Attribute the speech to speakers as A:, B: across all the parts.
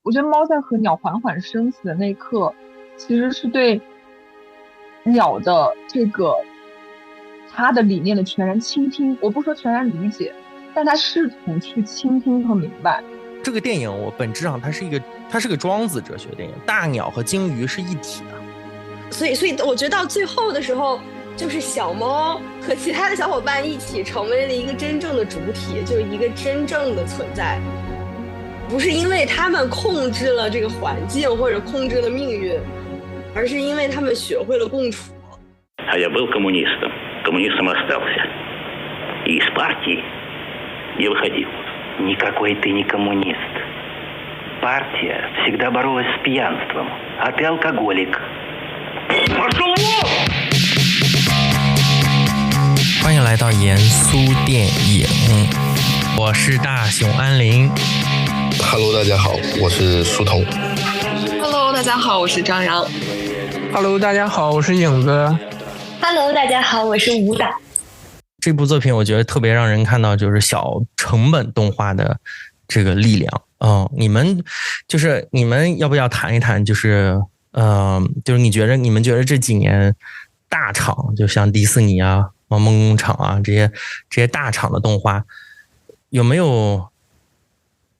A: 我觉得猫在和鸟缓缓生死的那一刻，其实是对鸟的这个它的理念的全然倾听。我不说全然理解，但它试图去倾听和明白。
B: 这个电影我本质上它是个庄子哲学电影，大鸟和鲸鱼是一体的。
C: 所以我觉得到最后的时候，就是小猫和其他的小伙伴一起成为了一个真正的主体，就是一个真正的存在，不是因为他们控制了这个环境或者控制了命运，而是因为他们学会了共处。
D: Я был коммунистом. Коммунистом остался. И из партии не выходил. Никакой ты не коммунист. Партия всегда боролась с пьянством, а ты алкоголик. Пошел вон!
B: 欢迎来到严肃电影，我是大熊安林。
E: Hello， 大家好，我是书童。
F: Hello， 大家好，我是张扬。
G: Hello， 大家好，我是影子。
H: Hello， 大家好，我是吴导。
B: 这部作品我觉得特别让人看到就是小成本动画的这个力量。你们要不要谈一谈，就是你们觉得这几年大厂，就像迪士尼啊、梦工厂啊这些大厂的动画，有没有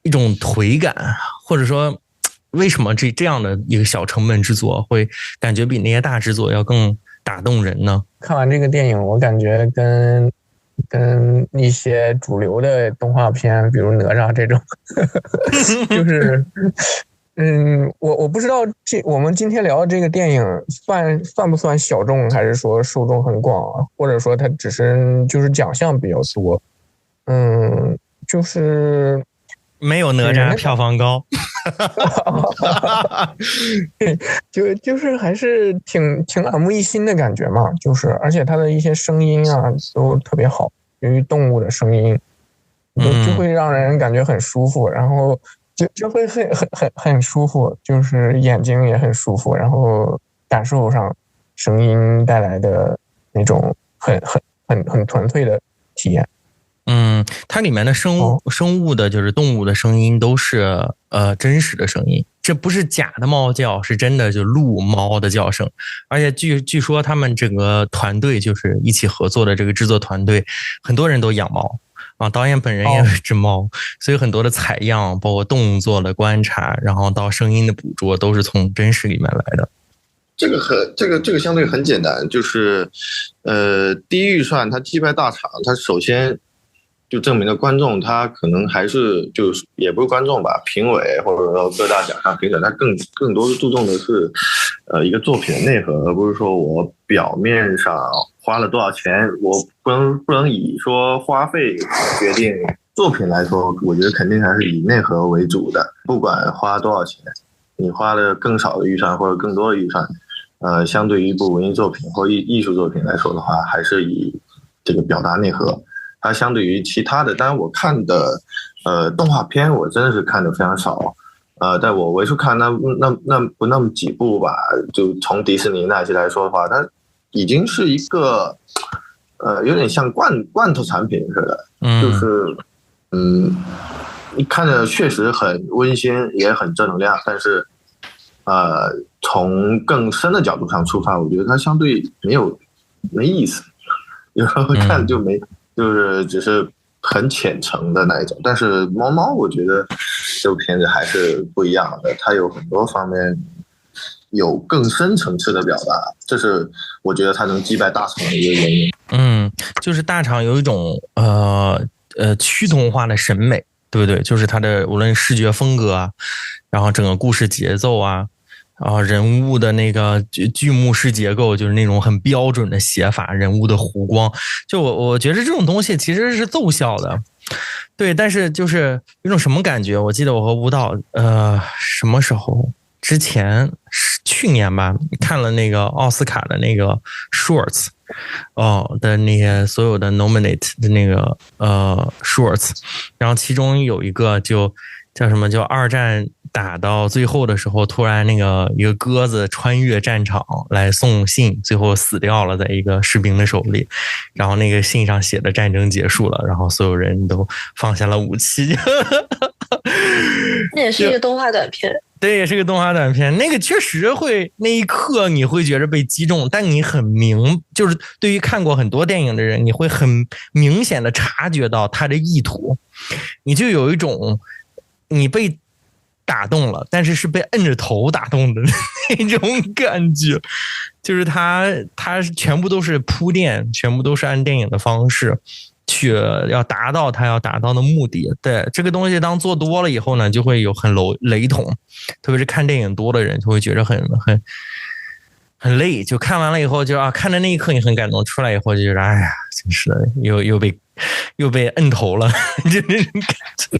B: 一种颓感，或者说为什么这样的一个小成本制作会感觉比那些大制作要更打动人呢？
G: 看完这个电影，我感觉跟一些主流的动画片，比如哪吒这种，就是我不知道我们今天聊的这个电影算不算小众，还是说受众很广，或者说它只是就是奖项比较多，就是
B: 没有哪吒票房高。
G: 就是还是挺耳目一新的感觉嘛，就是而且它的一些声音啊都特别好，由于动物的声音就会让人感觉很舒服，然后就会很舒服，就是眼睛也很舒服，然后感受上声音带来的那种很纯粹的体验。
B: 它里面的生物的就是动物的声音都是真实的声音，这不是假的猫叫，是真的就鹿猫的叫声。而且据说他们整个团队就是一起合作的这个制作团队，很多人都养猫啊，导演本人也有一只猫，所以很多的采样，包括动作的观察，然后到声音的捕捉，都是从真实里面来的。
E: 这个相对很简单，就是低预算它击败大厂，它首先就证明了观众他可能还是就是也不是观众吧，评委或者说各大奖项评审，他更多注重的是一个作品的内核，而不是说我表面上花了多少钱，我不能以说花费决定作品来说，我觉得肯定还是以内核为主的，不管花多少钱，你花了更少的预算或者更多的预算，相对于一部文艺作品或艺术作品来说的话，还是以这个表达内核。它相对于其他的，当然我看的动画片我真的是看的非常少，但我为数看那么几部吧，就从迪士尼那些来说的话，它已经是一个有点像罐头产品似的，就是你看着确实很温馨，也很正能量，但是从更深的角度上出发，我觉得它相对没意思，有时候看就没。就是只是很浅层的那一种，但是猫我觉得这部片子还是不一样的，它有很多方面有更深层次的表达，这是我觉得它能击败大厂的一个原因。
B: 就是大厂有一种趋同化的审美，对不对？就是它的无论视觉风格啊，然后整个故事节奏啊，人物的那个剧目式结构，就是那种很标准的写法，人物的弧光，就我觉得这种东西其实是奏效的，对。但是就是有种什么感觉？我记得我和舞蹈什么时候之前去年吧，看了那个奥斯卡的那个 shorts 的那些所有的 nominate 的那个shorts，然后其中有一个就叫什么叫二战打到最后的时候，突然那个一个鸽子穿越战场来送信，最后死掉了，在一个士兵的手里。然后那个信上写的战争结束了，然后所有人都放下了武器。
C: 那也是一个动画短片。
B: 对，也是个动画短片。那个确实会，那一刻你会觉得被击中，但你就是对于看过很多电影的人，你会很明显的察觉到他的意图，你就有一种你被打动了，但是被摁着头打动的那种感觉，就是他全部都是铺垫，全部都是按电影的方式去要达到他要达到的目的。对，这个东西当做多了以后呢，就会有很雷同，特别是看电影多的人就会觉得很累，就看完了以后就看的那一刻你很感动，出来以后就觉得哎呀，真是的，又被摁头了，就那种感觉。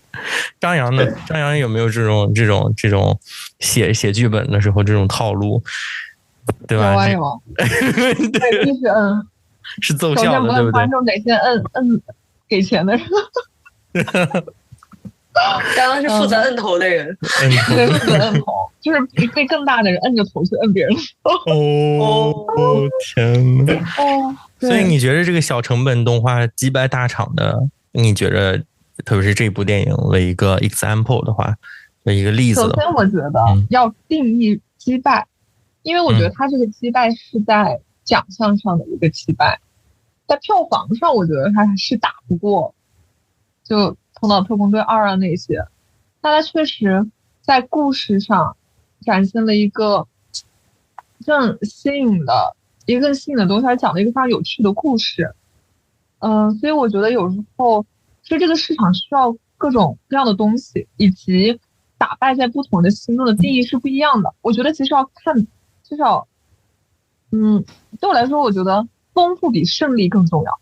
B: 张扬呢？张扬有没有这种写剧本的时候这种套路？对吧？
A: 有啊，对，必须摁，
B: 是奏效的，对不对？
A: 观众得先摁给钱的人。
C: 刚刚是负责摁头的人，
A: 对，负责摁头，就是被更大的人摁着头去摁别人。
B: 哦，天哪！
A: 哦，
B: 所以你觉得这个小成本动画击败大厂的，你觉得特别是这部电影为一个 example 的话，的一个例子的话，
A: 首先我觉得要定义击败，因为我觉得它这个击败是在奖项上的一个击败，在票房上我觉得它是打不过就头脑特工队2啊那些，但它确实在故事上展现了一个更新颖的东西，它讲了一个非常有趣的故事。所以我觉得有时候其实这个市场需要各种各样的东西，以及打败在不同的心中的定义是不一样的。我觉得其实要看，至少对我来说，我觉得丰富比胜利更重要，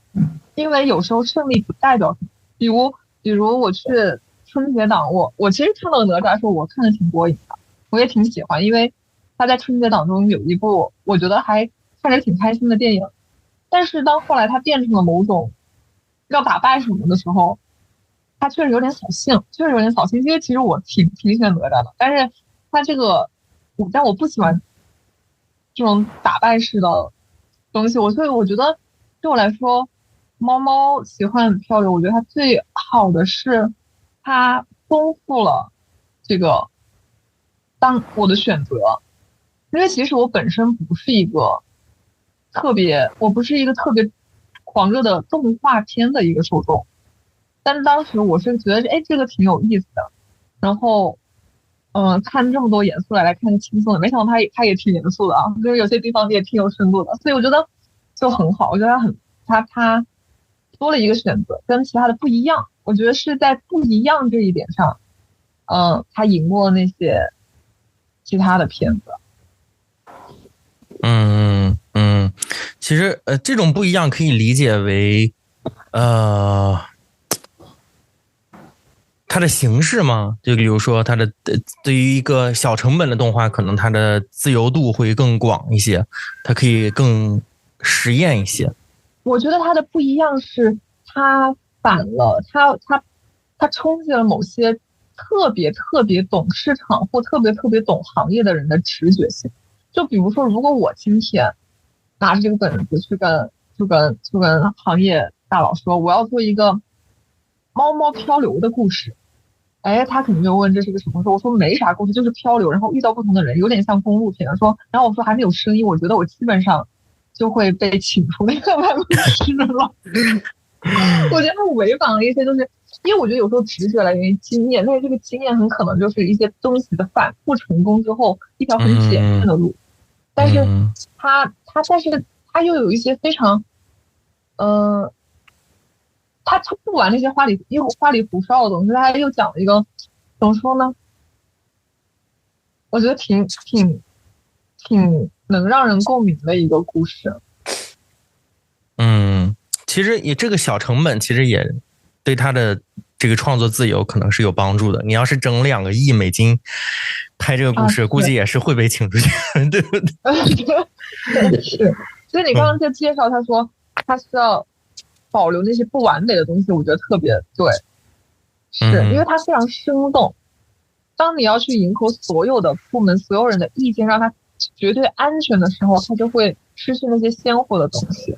A: 因为有时候胜利不代表什么。比如我去春节档，我其实看到哪吒的时候，我看的挺过瘾的，我也挺喜欢，因为他在春节档中有一部我觉得还看着挺开心的电影。但是当后来他变成了某种要打败什么的时候，他确实有点扫兴，因为其实我挺喜欢哪吒的，但是他这个但我不喜欢这种打败式的东西，所以我觉得对我来说，猫猫奇幻漂流，我觉得它最好的是它丰富了这个当我的选择，因为其实我本身不是一个特别狂热的动画片的一个受众，但是当时我是觉得这个挺有意思的，然后看这么多严肃来看轻松的，没想到它也挺严肃的啊，就是有些地方也挺有深度的，所以我觉得就很好，我觉得它多了一个选择，跟其他的不一样，我觉得是在不一样这一点上，它赢过那些其他的片子。
B: 其实这种不一样可以理解为它的形式吗？就比如说它的对于一个小成本的动画，可能它的自由度会更广一些，它可以更实验一些。
A: 我觉得它的不一样是它反了，它冲击了某些特别懂市场或特别懂行业的人的直觉性。就比如说，如果我今天拿着这个本子去跟行业大佬说我要做一个猫猫漂流的故事，他肯定就问这是个什么事，我说没啥故事，就是漂流，然后遇到不同的人，有点像公路片。然后我说还没有声音，我觉得我基本上就会被请出那个办公室了。我觉得它违反了一些，就是因为我觉得有时候直觉来源于经验，但是这个经验很可能就是一些东西的反复成功之后一条很简单的路，但是它又有一些非常他不玩那些花里胡哨的东西，他又讲了一个怎么说呢？我觉得挺能让人共鸣的一个故事。
B: 其实也这个小成本，其实也对他的这个创作自由可能是有帮助的。你要是整2个亿美金拍这个故事，估计也是会被请出去，对不对？
A: 是。所以你刚刚在介绍他说他需要保留那些不完美的东西，我觉得特别对，是因为它非常生动，当你要去迎合所有的部门、所有人的意见，让它绝对安全的时候，它就会失去那些鲜活的东西。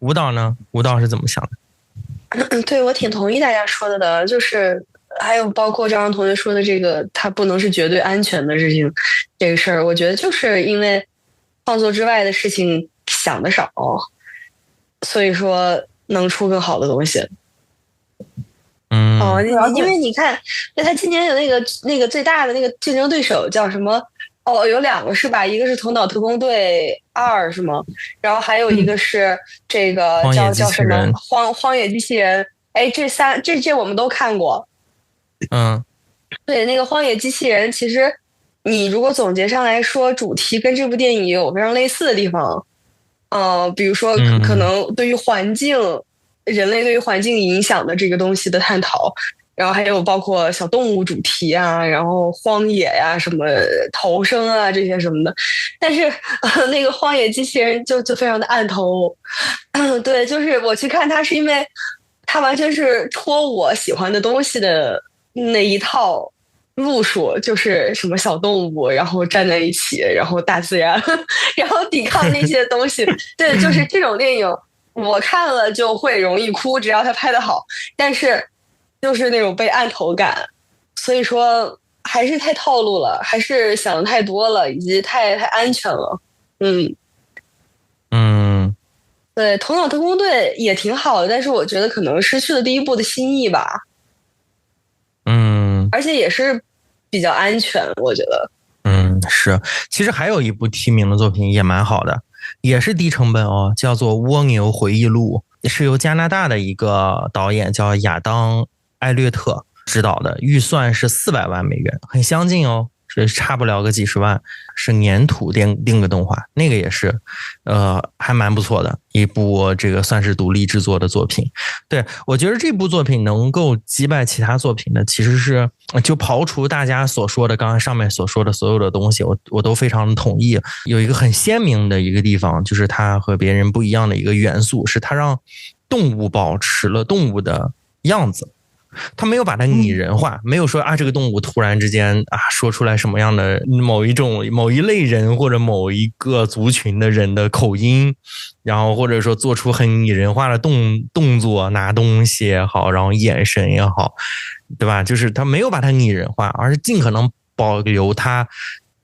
B: 舞蹈呢？舞蹈是怎么想
C: 的？对，我挺同意大家说的，就是还有包括张同学说的这个，它不能是绝对安全的事情，这个事儿，我觉得就是因为创作之外的事情想的少，所以说能出更好的东西。因为你看，那他今年有那个最大的那个竞争对手叫什么？哦，有2个是吧？一个是《头脑特工队2》是吗？然后还有一个是这个叫什么荒野机器人？哎，这我们都看过。对，那个荒野机器人，其实你如果总结上来说，主题跟这部电影有非常类似的地方。比如说可能对于环境。人类对于环境影响的这个东西的探讨，然后还有包括小动物主题啊，然后荒野呀、什么逃生啊这些什么的，但是那个荒野机器人就非常的暗头，对，就是我去看它是因为它完全是戳我喜欢的东西的那一套路数，就是什么小动物，然后站在一起，然后大自然，然后抵抗那些东西，对，就是这种电影。我看了就会容易哭，只要他拍得好，但是就是那种被按头感，所以说还是太套路了，还是想的太多了，以及太安全了。对，头脑特工队也挺好的，但是我觉得可能失去了第一部的新意吧。而且也是比较安全，我觉得。
B: 是，其实还有一部提名的作品也蛮好的。也是低成本哦，叫做《蜗牛回忆录》，是由加拿大的一个导演叫亚当·艾略特执导的，预算是400万美元，很相近哦，是差不了个几十万，是粘土定格动画，那个也是还蛮不错的一部这个算是独立制作的作品。对，我觉得这部作品能够击败其他作品的，其实是就刨除大家所说的刚才上面所说的所有的东西，我都非常同意。有一个很鲜明的一个地方，就是它和别人不一样的一个元素，是它让动物保持了动物的样子，他没有把它拟人化，没有说啊这个动物突然之间啊说出来什么样的某一类人或者某一个族群的人的口音，然后或者说做出很拟人化的动作，拿东西也好，然后眼神也好，对吧？就是他没有把它拟人化，而是尽可能保留它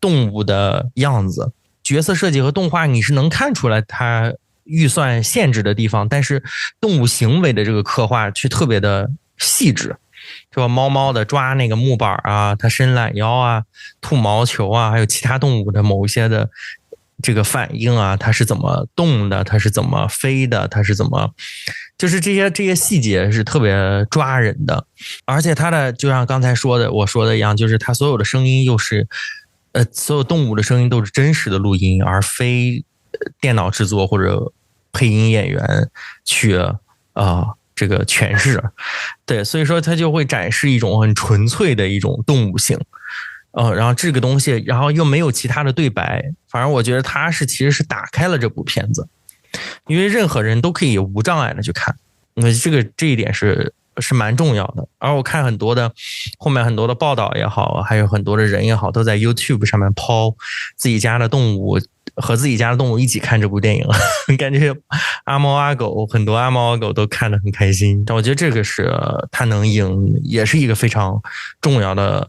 B: 动物的样子。角色设计和动画你是能看出来它预算限制的地方，但是动物行为的这个刻画却特别的细致，是吧？猫的抓那个木板啊，它伸懒腰啊，吐毛球啊，还有其他动物的某一些的这个反应啊，它是怎么动的，它是怎么飞的，它是怎么，就是这些细节是特别抓人的。而且它的就像刚才我说的一样，就是它所有的声音又是所有动物的声音都是真实的录音，而非电脑制作或者配音演员去这个诠释。对，所以说它就会展示一种很纯粹的一种动物性。然后这个东西，然后又没有其他的对白，反而我觉得它其实是打开了这部片子，因为任何人都可以无障碍的去看，这一点是蛮重要的。而我看后面很多的报道也好，还有很多的人也好，都在 YouTube 上面抛自己家的动物和自己家的动物一起看这部电影，感觉阿猫阿狗很多阿猫阿狗都看得很开心。但我觉得这个是它能赢，也是一个非常重要的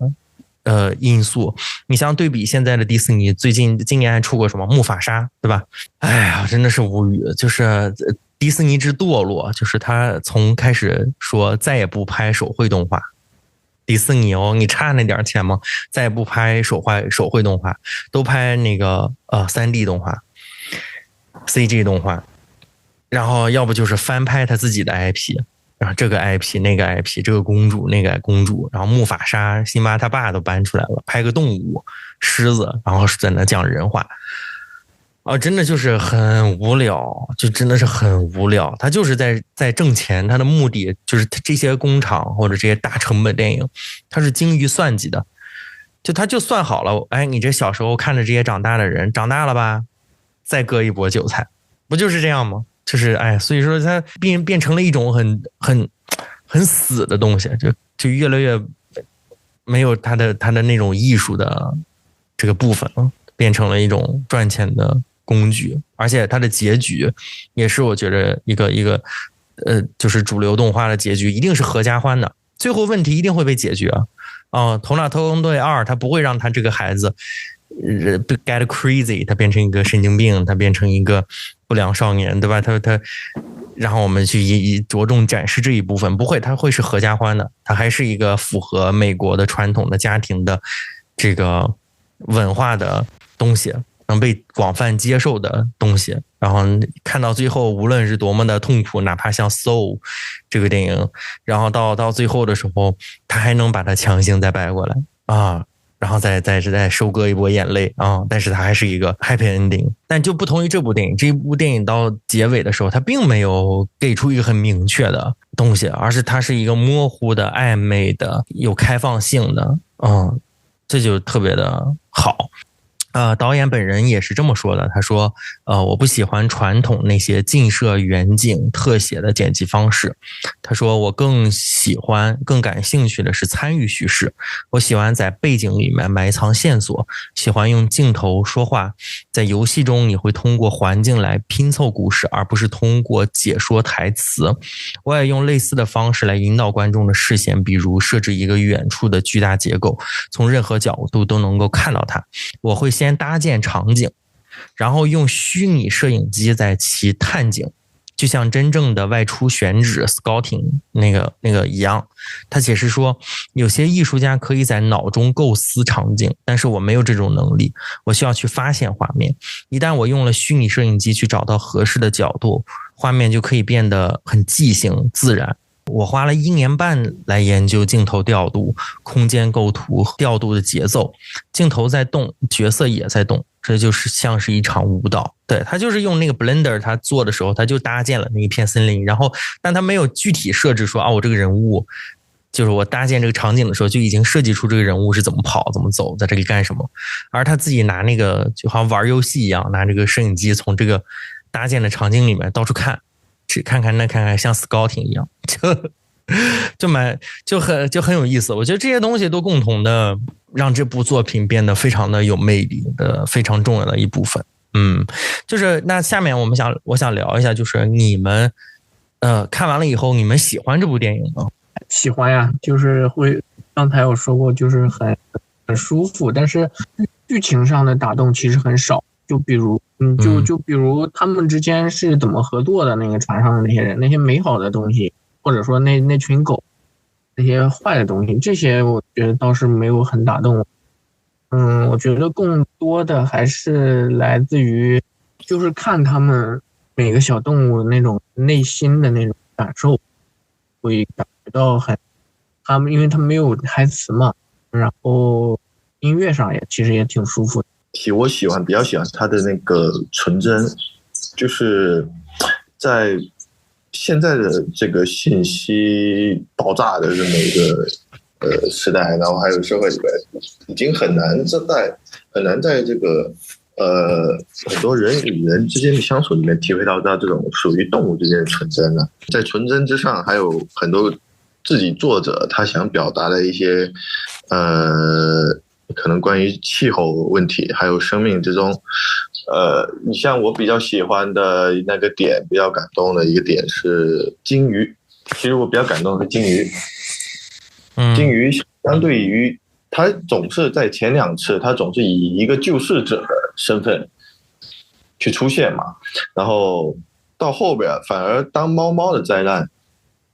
B: 因素。你像对比现在的迪士尼，今年还出过什么木法沙，对吧？哎呀，真的是无语，就是迪士尼之堕落，就是他从开始说再也不拍手绘动画，迪士尼你差那点钱吗？再也不拍手绘动画，都拍那个3D 动画 CG 动画，然后要不就是翻拍他自己的 IP， 然后这个 IP 那个 IP， 这个公主那个公主，然后木法沙辛巴他爸都搬出来了，拍个动物狮子，然后在那讲人话。真的就是很无聊，就真的是很无聊。他就是在挣钱，他的目的就是这些工厂或者这些大成本电影，他是精于算计的。他就算好了，哎，你这小时候看着这些长大的人，长大了吧，再割一波韭菜，不就是这样吗？就是所以说他变成了一种很死的东西，就越来越没有它的那种艺术的这个部分了，变成了一种赚钱的工具，而且它的结局也是我觉得一个就是主流动画的结局一定是合家欢的，最后问题一定会被解决头脑特工队2他不会让他这个孩子get crazy， 他变成一个神经病，他变成一个不良少年，对吧？他然后我们去着重展示这一部分，不会，他会是合家欢的，他还是一个符合美国的传统的家庭的这个文化的东西，能被广泛接受的东西。然后看到最后，无论是多么的痛苦，哪怕像 Soul 这个电影，然后到最后的时候，他还能把它强行再掰过来然后再收割一波眼泪但是它还是一个 happy ending。 但就不同于这部电影，这部电影到结尾的时候，它并没有给出一个很明确的东西，而是它是一个模糊的、暧昧的、有开放性的这就特别的好。导演本人也是这么说的，他说我不喜欢传统那些近摄、远景、特写的剪辑方式，他说我更感兴趣的是参与叙事，我喜欢在背景里面埋藏线索，喜欢用镜头说话，在游戏中你会通过环境来拼凑故事，而不是通过解说台词。我也用类似的方式来引导观众的视线，比如设置一个远处的巨大结构，从任何角度都能够看到它。我会先搭建场景，然后用虚拟摄影机在其探景，就像真正的外出选址 scouting 那个一样。他解释说，有些艺术家可以在脑中构思场景，但是我没有这种能力，我需要去发现画面。一旦我用了虚拟摄影机去找到合适的角度，画面就可以变得很即兴自然。我花了1年半来研究镜头调度、空间构图、调度的节奏。镜头在动，角色也在动，这就是像是一场舞蹈。对，他就是用那个 Blender 他做的时候，他就搭建了那一片森林，然后但他没有具体设置说我这个人物，就是我搭建这个场景的时候就已经设计出这个人物是怎么跑、怎么走，在这里干什么。而他自己拿那个就好像玩游戏一样，拿这个摄影机从这个搭建的场景里面到处看。只看看像 scouting 一样，就很有意思。我觉得这些东西都共同的让这部作品变得非常的有魅力的非常重要的一部分。就是那下面我想聊一下，就是你们看完了以后，你们喜欢这部电影吗？
G: 喜欢呀，就是会刚才有说过，就是很舒服，但是剧情上的打动其实很少。就比如就比如他们之间是怎么合作的，那个船上的那些人，那些美好的东西，或者说那群狗，那些坏的东西，这些我觉得倒是没有很打动我。我觉得更多的还是来自于就是看他们每个小动物的那种内心的那种感受，会感觉到他们因为他们没有台词嘛，然后音乐上其实也挺舒服的。
E: 我比较喜欢他的那个纯真，就是在现在的这个信息爆炸的这么一个时代，然后还有社会里边，已经很难在这个很多人与人之间的相处里面体会到这种属于动物之间的纯真了。在纯真之上，还有很多自己作者他想表达的一些可能关于气候问题，还有生命之中，你像我比较喜欢的那个点，比较感动的一个点是鲸鱼。其实我比较感动的是鲸鱼，鲸鱼相对于他总是在前2次，他总是以一个救世者的身份去出现嘛，然后到后边反而当猫的灾难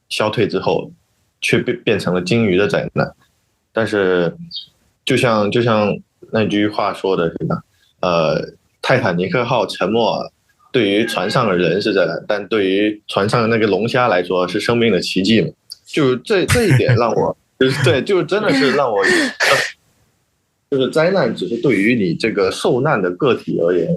E: 消退之后，却变成了鲸鱼的灾难。但是就像那句话说的是泰坦尼克号沉没对于船上的人是灾难，但对于船上的那个龙虾来说是生命的奇迹嘛。就这一点让我就是真的是让我就是灾难只是对于你这个受难的个体而言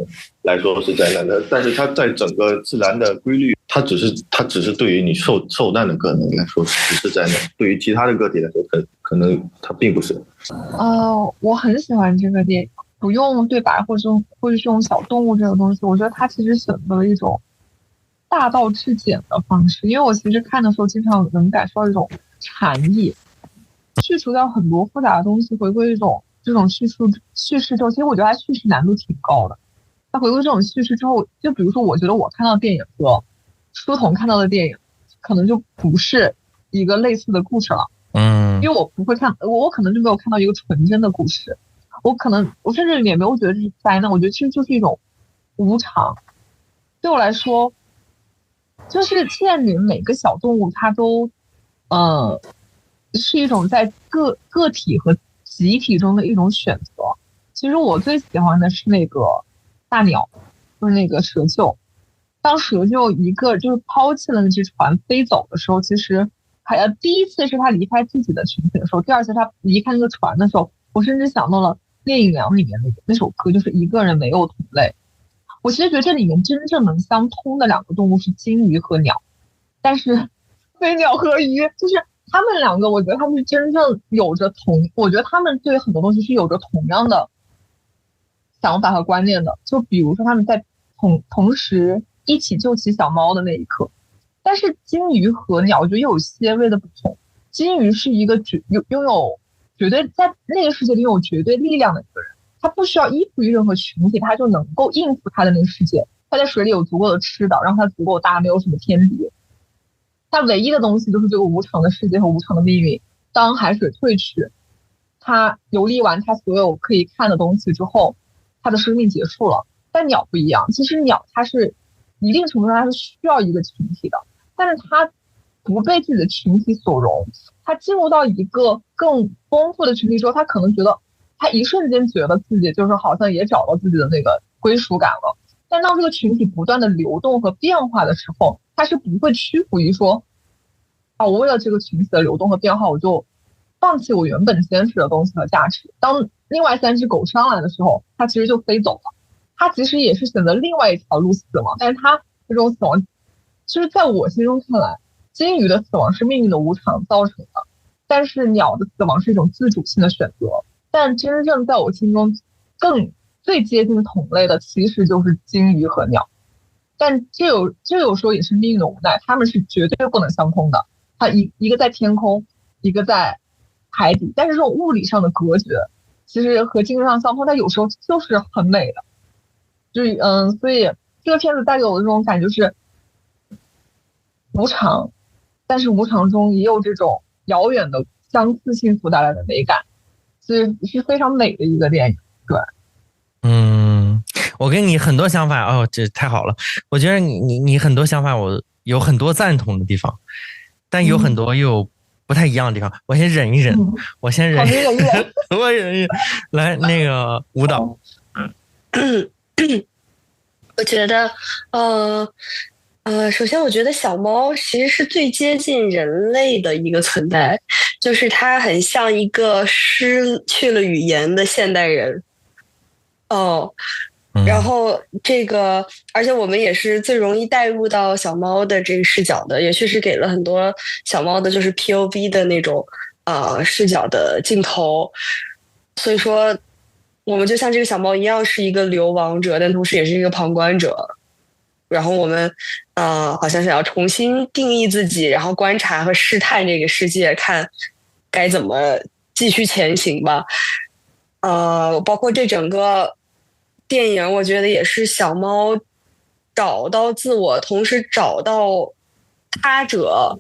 E: 来说是灾难的，但是它在整个自然的规律，它只是对于你受难的个体来说只是灾难，对于其他的个体来说可能它并不是。
A: 我很喜欢这个电影，不用对白或者是用小动物这个东西，我觉得它其实选择了一种大道至简的方式，因为我其实看的时候经常能感受到一种禅意，去除掉很多复杂的东西，回归一种这种叙事之后，其实我觉得它叙事难度挺高的。它回归这种叙事之后，就比如说，我觉得我看到电影和书童看到的电影，可能就不是一个类似的故事了。因为我不会看，我可能就没有看到一个纯真的故事，我甚至也没有觉得这是灾难，我觉得其实就是一种无常。对我来说，就是现里每个小动物它都，是一种在个体和集体中的一种选择。其实我最喜欢的是那个大鸟，就是那个蛇鹫。当蛇鹫一个就是抛弃了那只船飞走的时候，其实第一次是他离开自己的群体的时候，第二次他离开那个船的时候，我甚至想到了电影里面那首歌，就是一个人没有同类。我其实觉得这里面真正能相通的两个动物是金鱼和鸟，但是飞鸟和鱼就是他们两个，我觉得他们是真正我觉得他们对很多东西是有着同样的想法和观念的。就比如说他们在同时一起救起小猫的那一刻，但是金鱼和鸟我觉得有些微的不同。金鱼是一个拥有绝对在那个世界里拥有绝对力量的一个人，他不需要依附于任何群体，他就能够应付他的那个世界。他在水里有足够的吃的，然后他足够大，没有什么天敌。他唯一的东西就是这个无常的世界和无常的命运。当海水退去，他游历完他所有可以看的东西之后，他的生命结束了。但鸟不一样，其实鸟它是一定程度上它是需要一个群体的，但是它不被自己的群体所容。他进入到一个更丰富的群体之后，他可能觉得他一瞬间觉得自己就是好像也找到自己的那个归属感了。但当这个群体不断的流动和变化的时候，他是不会屈服于说我为了这个群体的流动和变化，我就放弃我原本坚持的东西和价值。当另外3只狗上来的时候，他其实就飞走了。他其实也是选择另外一条路死亡，但是他这种死亡就是在我心中看来，金鱼的死亡是命运的无常造成的，但是鸟的死亡是一种自主性的选择。但真正在我心中最接近同类的其实就是金鱼和鸟，但这有时候也是命运的无奈，他们是绝对不能相通的。它一个在天空，一个在海底，但是这种物理上的隔绝其实和精神上相通，它有时候就是很美的。就是所以这个片子带给我的这种感觉是无常，但是无常中也有这种遥远的相似性所带来的美感，所以是非常美的一个电影。对，
B: 我跟你很多想法这太好了。我觉得你很多想法我有很多赞同的地方，但有很多又不太一样的地方。我先忍一忍，我先忍一忍，我忍一忍。来，那个舞蹈，
C: 我觉得，首先我觉得小猫其实是最接近人类的一个存在，就是它很像一个失去了语言的现代人。然后这个，而且我们也是最容易带入到小猫的这个视角的，也确实给了很多小猫的就是 POV 的那种视角的镜头。所以说我们就像这个小猫一样是一个流亡者，但同时也是一个旁观者。然后我们好像想要重新定义自己，然后观察和试探这个世界，看该怎么继续前行吧。包括这整个电影，我觉得也是小猫找到自我，同时找到他者，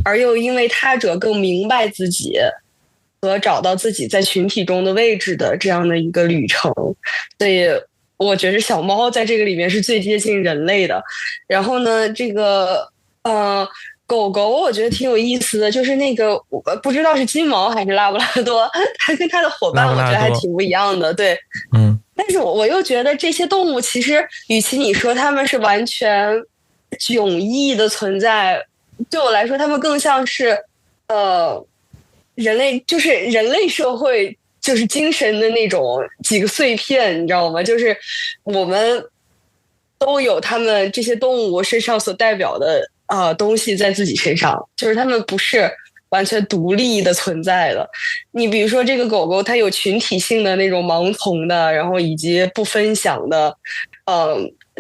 C: 而又因为他者更明白自己和找到自己在群体中的位置的这样的一个旅程。所以我觉得小猫在这个里面是最接近人类的。然后呢，这个狗狗我觉得挺有意思的，就是那个我不知道是金毛还是拉布拉多，它跟它的伙伴我觉得还挺不一样的。对，但是我又觉得这些动物其实与其你说它们是完全迥异的存在，对我来说它们更像是人类，就是人类社会就是精神的那种几个碎片，你知道吗？就是我们都有它们这些动物身上所代表的东西在自己身上，就是它们不是完全独立的存在的。你比如说这个狗狗，它有群体性的那种盲从的，然后以及不分享的，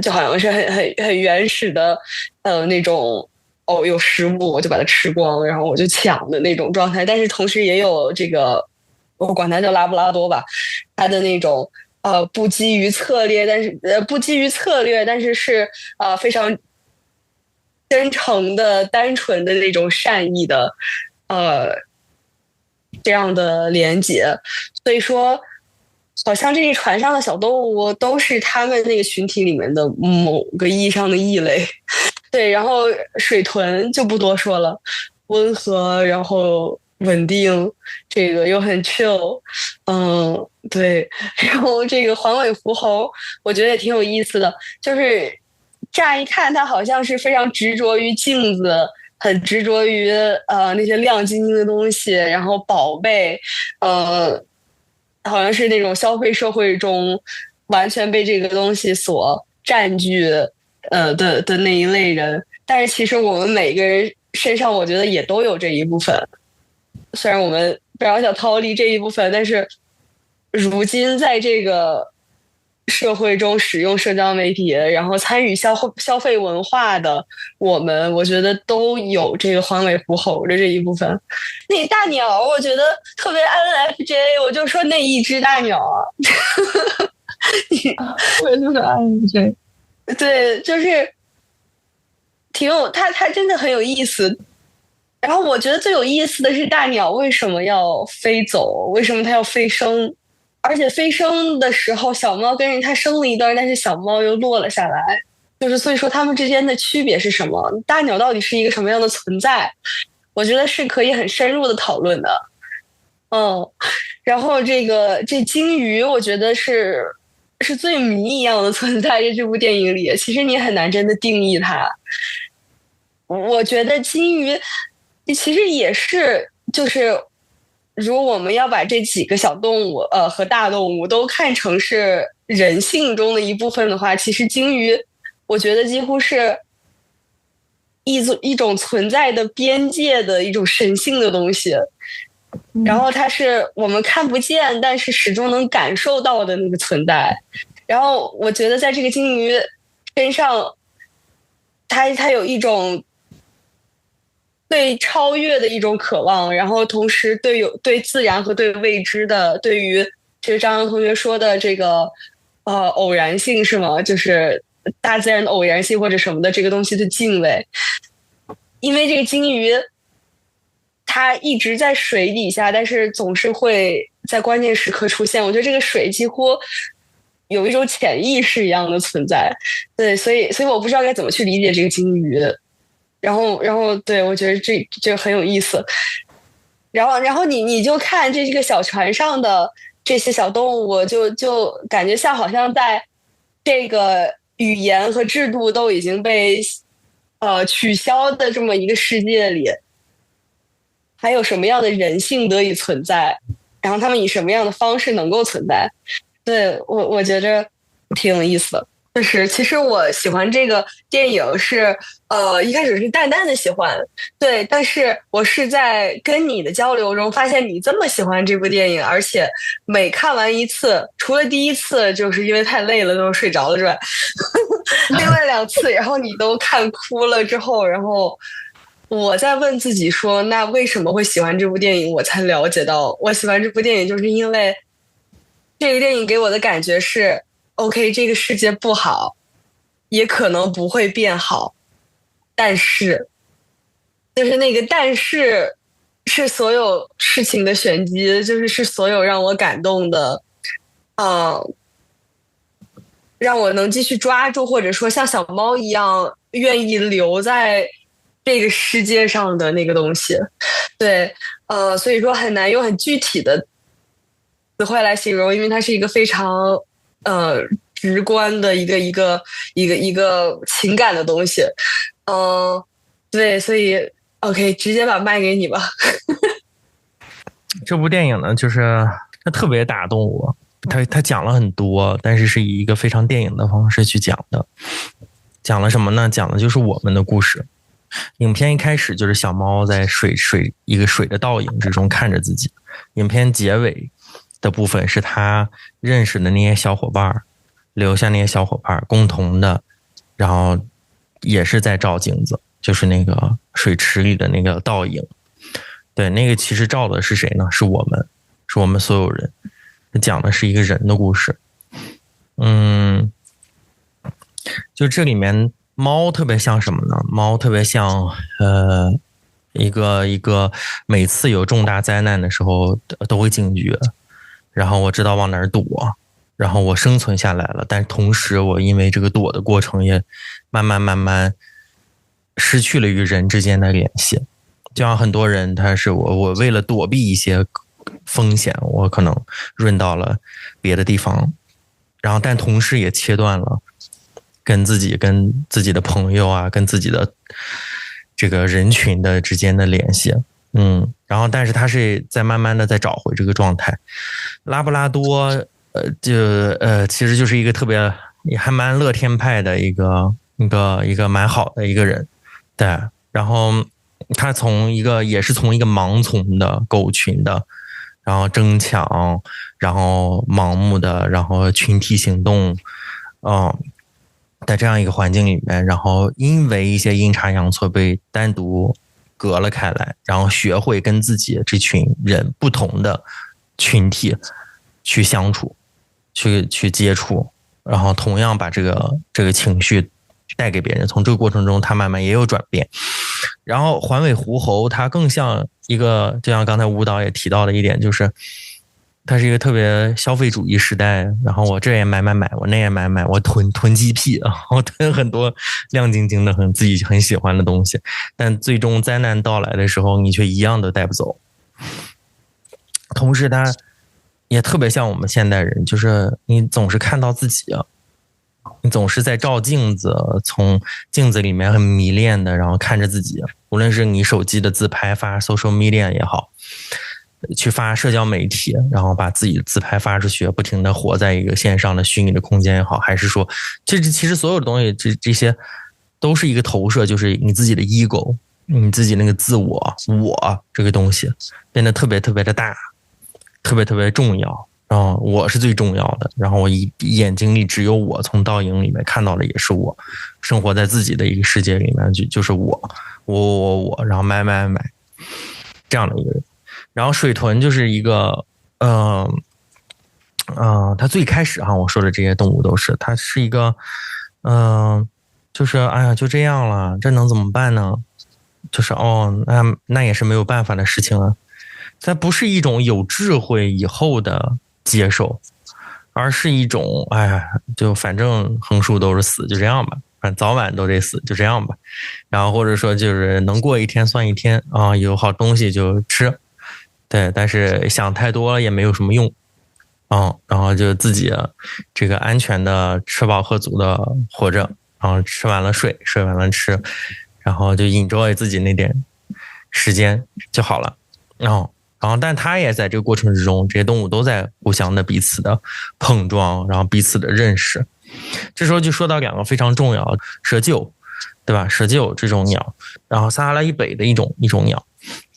C: 就好像是很原始的那种有食物我就把它吃光，然后我就抢的那种状态。但是同时也有这个我管它叫拉布拉多吧，它的那种不基于策略，但是是非常真诚的、单纯的那种善意的这样的连结。所以说好像这些船上的小动物都是他们那个群体里面的某个意义上的异类。对，然后水豚就不多说了，温和，然后稳定，这个又很 chill， 对。然后这个环尾狐猴，我觉得也挺有意思的，就是乍一看它好像是非常执着于镜子，很执着于那些亮晶晶的东西，然后宝贝，好像是那种消费社会中完全被这个东西所占据的那一类人。但是其实我们每个人身上我觉得也都有这一部分，虽然我们比较想逃离这一部分，但是如今在这个社会中使用社交媒体，然后参与消费文化的我觉得都有这个环尾狐猴的这一部分。那大鸟我觉得特别 INFJ， 我就说那一只大鸟啊
A: 我也就是 INFJ。
C: 对，就是挺有它真的很有意思。然后我觉得最有意思的是大鸟为什么要飞走，为什么它要飞升，而且飞升的时候小猫跟着它升了一段，但是小猫又落了下来，就是所以说它们之间的区别是什么，大鸟到底是一个什么样的存在，我觉得是可以很深入的讨论的。然后这鲸鱼我觉得是最谜一样的存在，在这部电影里其实你很难真的定义它。我觉得鲸鱼其实也是，就是如果我们要把这几个小动物和大动物都看成是人性中的一部分的话，其实鲸鱼我觉得几乎是一种存在的边界的一种神性的东西。然后它是我们看不见但是始终能感受到的那个存在。然后我觉得在这个鲸鱼身上它有一种对超越的一种渴望，然后同时对自然和对未知的，对于这个张扬同学说的这个偶然性是吗？就是大自然的偶然性或者什么的这个东西的敬畏。因为这个鲸鱼它一直在水底下，但是总是会在关键时刻出现。我觉得这个水几乎有一种潜意识一样的存在。对，所以我不知道该怎么去理解这个鲸鱼。然后对，我觉得这很有意思。然后你就看这个小船上的这些小动物，就感觉像好像在这个语言和制度都已经被取消的这么一个世界里，还有什么样的人性得以存在，然后他们以什么样的方式能够存在。对，我觉得挺有意思的。就是其实我喜欢这个电影是一开始是淡淡的喜欢，对，但是我是在跟你的交流中发现你这么喜欢这部电影，而且每看完一次，除了第一次就是因为太累了都睡着了之外另外2次然后你都看哭了之后，然后我在问自己说那为什么会喜欢这部电影，我才了解到我喜欢这部电影就是因为这个电影给我的感觉是OK， 这个世界不好，也可能不会变好，但是，就是那个但是，是所有事情的玄机，是所有让我感动的，让我能继续抓住，或者说像小猫一样愿意留在这个世界上的那个东西。对，所以说很难用很具体的词汇来形容，因为它是一个非常直观的一个情感的东西。对，所以 OK， 直接把麦给你吧。
B: 这部电影呢，就是它特别打动我，它讲了很多，但是是以一个非常电影的方式去讲的。讲了什么呢？讲的就是我们的故事。影片一开始就是小猫在一个水的倒影之中看着自己。影片结尾的部分是他认识的那些小伙伴，留下那些小伙伴共同的，然后也是在照镜子，就是那个水池里的那个倒影。对，那个其实照的是谁呢？是我们所有人，讲的是一个人的故事。就这里面猫特别像什么呢？猫特别像一个每次有重大灾难的时候都会警觉，然后我知道往哪儿躲，然后我生存下来了，但同时我因为这个躲的过程也慢慢失去了与人之间的联系。就像很多人他是我为了躲避一些风险，我可能润到了别的地方，然后但同时也切断了跟自己的朋友啊，跟自己的这个人群的之间的联系。然后但是他是在慢慢的在找回这个状态。拉布拉多其实就是一个特别也还蛮乐天派的一个蛮好的一个人。对，然后他也是从一个盲从的狗群的，然后争抢，然后盲目的，然后群体行动，在这样一个环境里面，然后因为一些阴差阳错被单独隔了开来，然后学会跟自己这群人不同的群体去相处，去接触，然后同样把这个情绪带给别人。从这个过程中他慢慢也有转变。然后环尾狐猴它更像一个，就像刚才舞蹈也提到的一点，就是它是一个特别消费主义时代，然后我这也买，我那也买，我囤积癖，我囤很多亮晶晶的自己很喜欢的东西，但最终灾难到来的时候你却一样都带不走。同时它也特别像我们现代人，就是你总是看到自己，你总是在照镜子，从镜子里面很迷恋的，然后看着自己，无论是你手机的自拍发 social media 也好，去发社交媒体，然后把自己的自拍发出去，不停的活在一个线上的虚拟的空间也好，还是说其实所有的东西这些都是一个投射，就是你自己的 ego， 你自己那个自我这个东西变得特别特别的大，特别特别重要。然后我是最重要的，然后我眼睛里只有我，从倒影里面看到的也是我，生活在自己的一个世界里面就是我，然后买这样的一个人。然后水豚就是一个他最开始我说的这些动物都是，他是一个就是哎呀就这样了，这能怎么办呢？就是那也是没有办法的事情啊。它不是一种有智慧以后的接受，而是一种就反正横竖都是死，就这样吧，反正早晚都得死，就这样吧。然后或者说就是能过一天算一天啊，有好东西就吃，对，但是想太多了也没有什么用然后就自己这个安全的吃饱喝足的活着，然后吃完了睡，睡完了吃，然后就 enjoy 自己那点时间就好了。然后但它也在这个过程之中，这些动物都在互相的彼此的碰撞，然后彼此的认识。这时候就说到两个非常重要，蛇鹫，对吧？蛇鹫这种鸟，然后撒哈拉以北的一种鸟，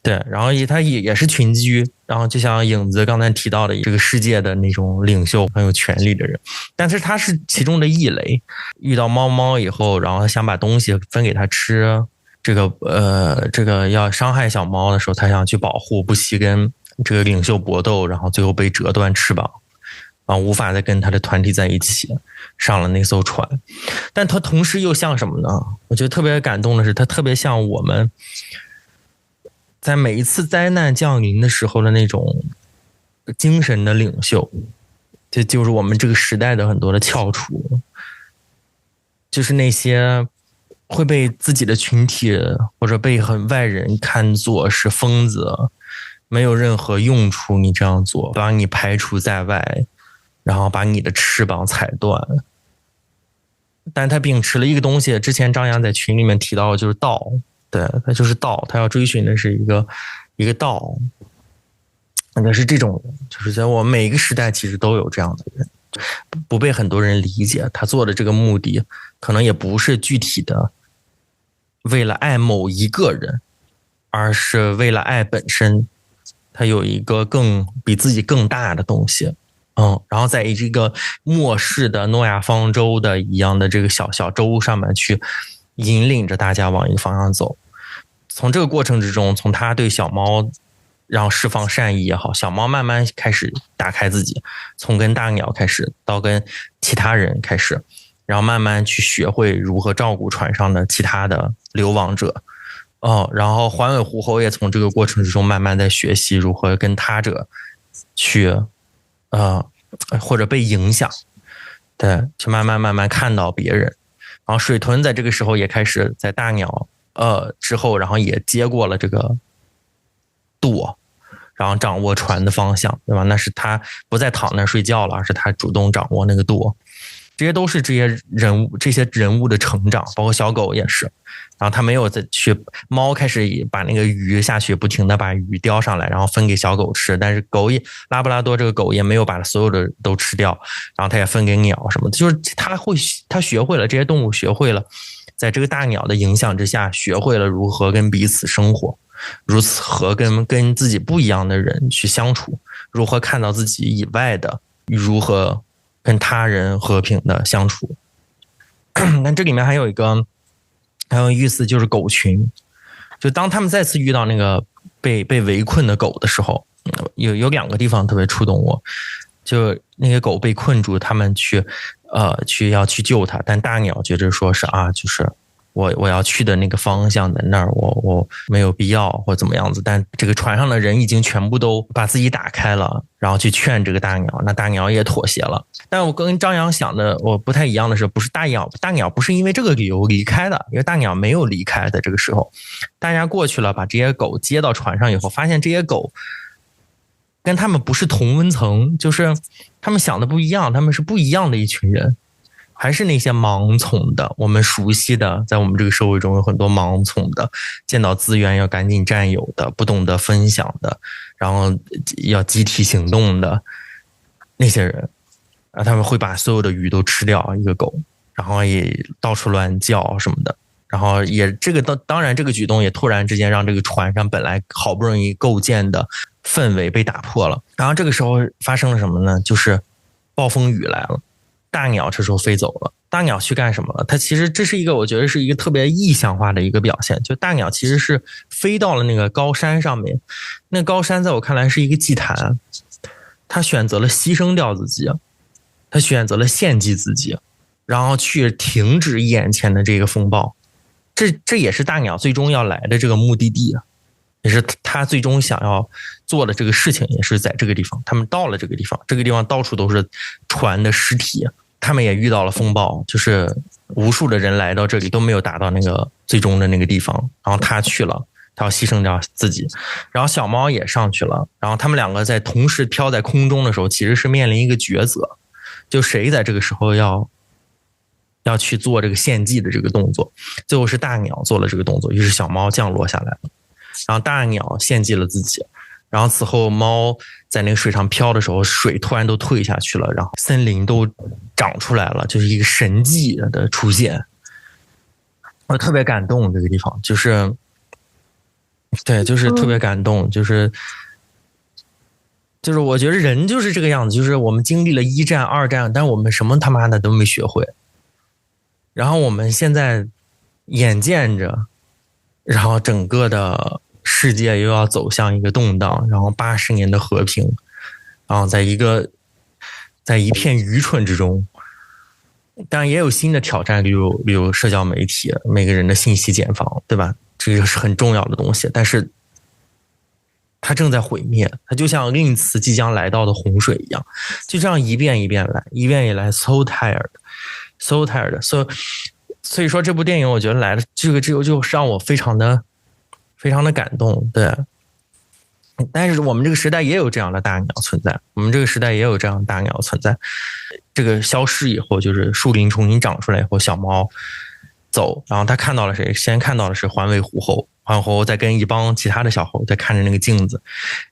B: 对，然后它也是群居，然后就像影子刚才提到的这个世界的那种领袖，很有权力的人，但是他是其中的异类，遇到猫以后，然后想把东西分给它吃。这个要伤害小猫的时候，他想去保护，不惜跟这个领袖搏斗，然后最后被折断翅膀，无法再跟他的团体在一起，上了那艘船。但他同时又像什么呢？我觉得特别感动的是，他特别像我们在每一次灾难降临的时候的那种精神的领袖，这就是我们这个时代的很多的翘楚，就是那些会被自己的群体或者被外人看作是疯子，没有任何用处，你这样做把你排除在外，然后把你的翅膀踩断。但他秉持了一个东西，之前张扬在群里面提到的就是道，对，他就是道，他要追寻的是一个道。那是这种人，就是在我们每一个时代其实都有这样的人，不被很多人理解，他做的这个目的可能也不是具体的为了爱某一个人，而是为了爱本身，他有一个比自己更大的东西，然后在这个末世的诺亚方舟的一样的这个小小舟上面去引领着大家往一个方向走。从这个过程之中，从他对小猫让释放善意也好，小猫慢慢开始打开自己，从跟大鸟开始到跟其他人开始，然后慢慢去学会如何照顾船上的其他的流亡者。然后环尾狐猴也从这个过程之中慢慢在学习如何跟他者去或者被影响，对，去慢慢看到别人。然后水豚在这个时候也开始在大鸟之后，然后也接过了这个舵，然后掌握船的方向，对吧？那是他不再躺那睡觉了，而是他主动掌握那个舵。这些都是这些人物的成长，包括小狗也是。然后他没有再去，猫开始把那个鱼下去，不停的把鱼叼上来，然后分给小狗吃。但是拉布拉多这个狗也没有把所有的都吃掉，然后它也分给鸟什么的。就是它学会了，这些动物学会了，在这个大鸟的影响之下，学会了如何跟彼此生活，如何跟自己不一样的人去相处，如何看到自己以外的，如何跟他人和平的相处。但这里面还有一个很有意思，就是狗群。就当他们再次遇到那个被围困的狗的时候，有两个地方特别触动我。就那个狗被困住，他们要去救它，但大鸟觉得说是就是我要去的那个方向在那儿，我没有必要或怎么样子。但这个船上的人已经全部都把自己打开了，然后去劝这个大鸟，那大鸟也妥协了。但我跟张扬想的我不太一样的是，不是大鸟不是因为这个理由离开的，因为大鸟没有离开的。这个时候大家过去了，把这些狗接到船上以后，发现这些狗跟他们不是同温层，就是他们想的不一样，他们是不一样的一群人。还是那些盲从的，我们熟悉的，在我们这个社会中有很多盲从的，见到资源要赶紧占有的，不懂得分享的，然后要集体行动的那些人他们会把所有的鱼都吃掉，一个狗，然后也到处乱叫什么的，然后也这个当然这个举动也突然之间让这个船上本来好不容易构建的氛围被打破了。然后这个时候发生了什么呢？就是暴风雨来了。大鸟这时候飞走了，大鸟去干什么了？它其实这是一个我觉得是一个特别意象化的一个表现，就大鸟其实是飞到了那个高山上面，那高山在我看来是一个祭坛，它选择了牺牲掉自己，它选择了献祭自己，然后去停止眼前的这个风暴。这也是大鸟最终要来的这个目的地，也是他最终想要做的这个事情，也是在这个地方。他们到了这个地方，这个地方到处都是船的尸体，他们也遇到了风暴，就是无数的人来到这里都没有达到那个最终的那个地方，然后他去了，他要牺牲掉自己，然后小猫也上去了，然后他们两个在同时飘在空中的时候，其实是面临一个抉择，就谁在这个时候要去做这个献祭的这个动作。最后是大鸟做了这个动作，于是小猫降落下来了，然后大鸟献祭了自己，然后此后猫在那个水上飘的时候，水突然都退下去了，然后森林都长出来了，就是一个神迹的出现。我特别感动，这个地方就是对，就是特别感动，就是我觉得人就是这个样子，就是我们经历了1战2战，但我们什么他妈的都没学会，然后我们现在眼见着，然后整个的世界又要走向一个动荡，然后80年的和平，然后在一片愚蠢之中，当然也有新的挑战，例如社交媒体，每个人的信息茧房，对吧？这个是很重要的东西，但是它正在毁灭，它就像另一次即将来到的洪水一样，就这样一遍一遍来，一遍一来 ，so tired， 所以说这部电影我觉得来的这个就让我非常的感动，对。但是我们这个时代也有这样的大鸟存在，这个消失以后，就是树林重新长出来以后，小猫走，然后他看到了谁？先看到的是环尾狐猴，环尾狐猴在跟一帮其他的小猴在看着那个镜子，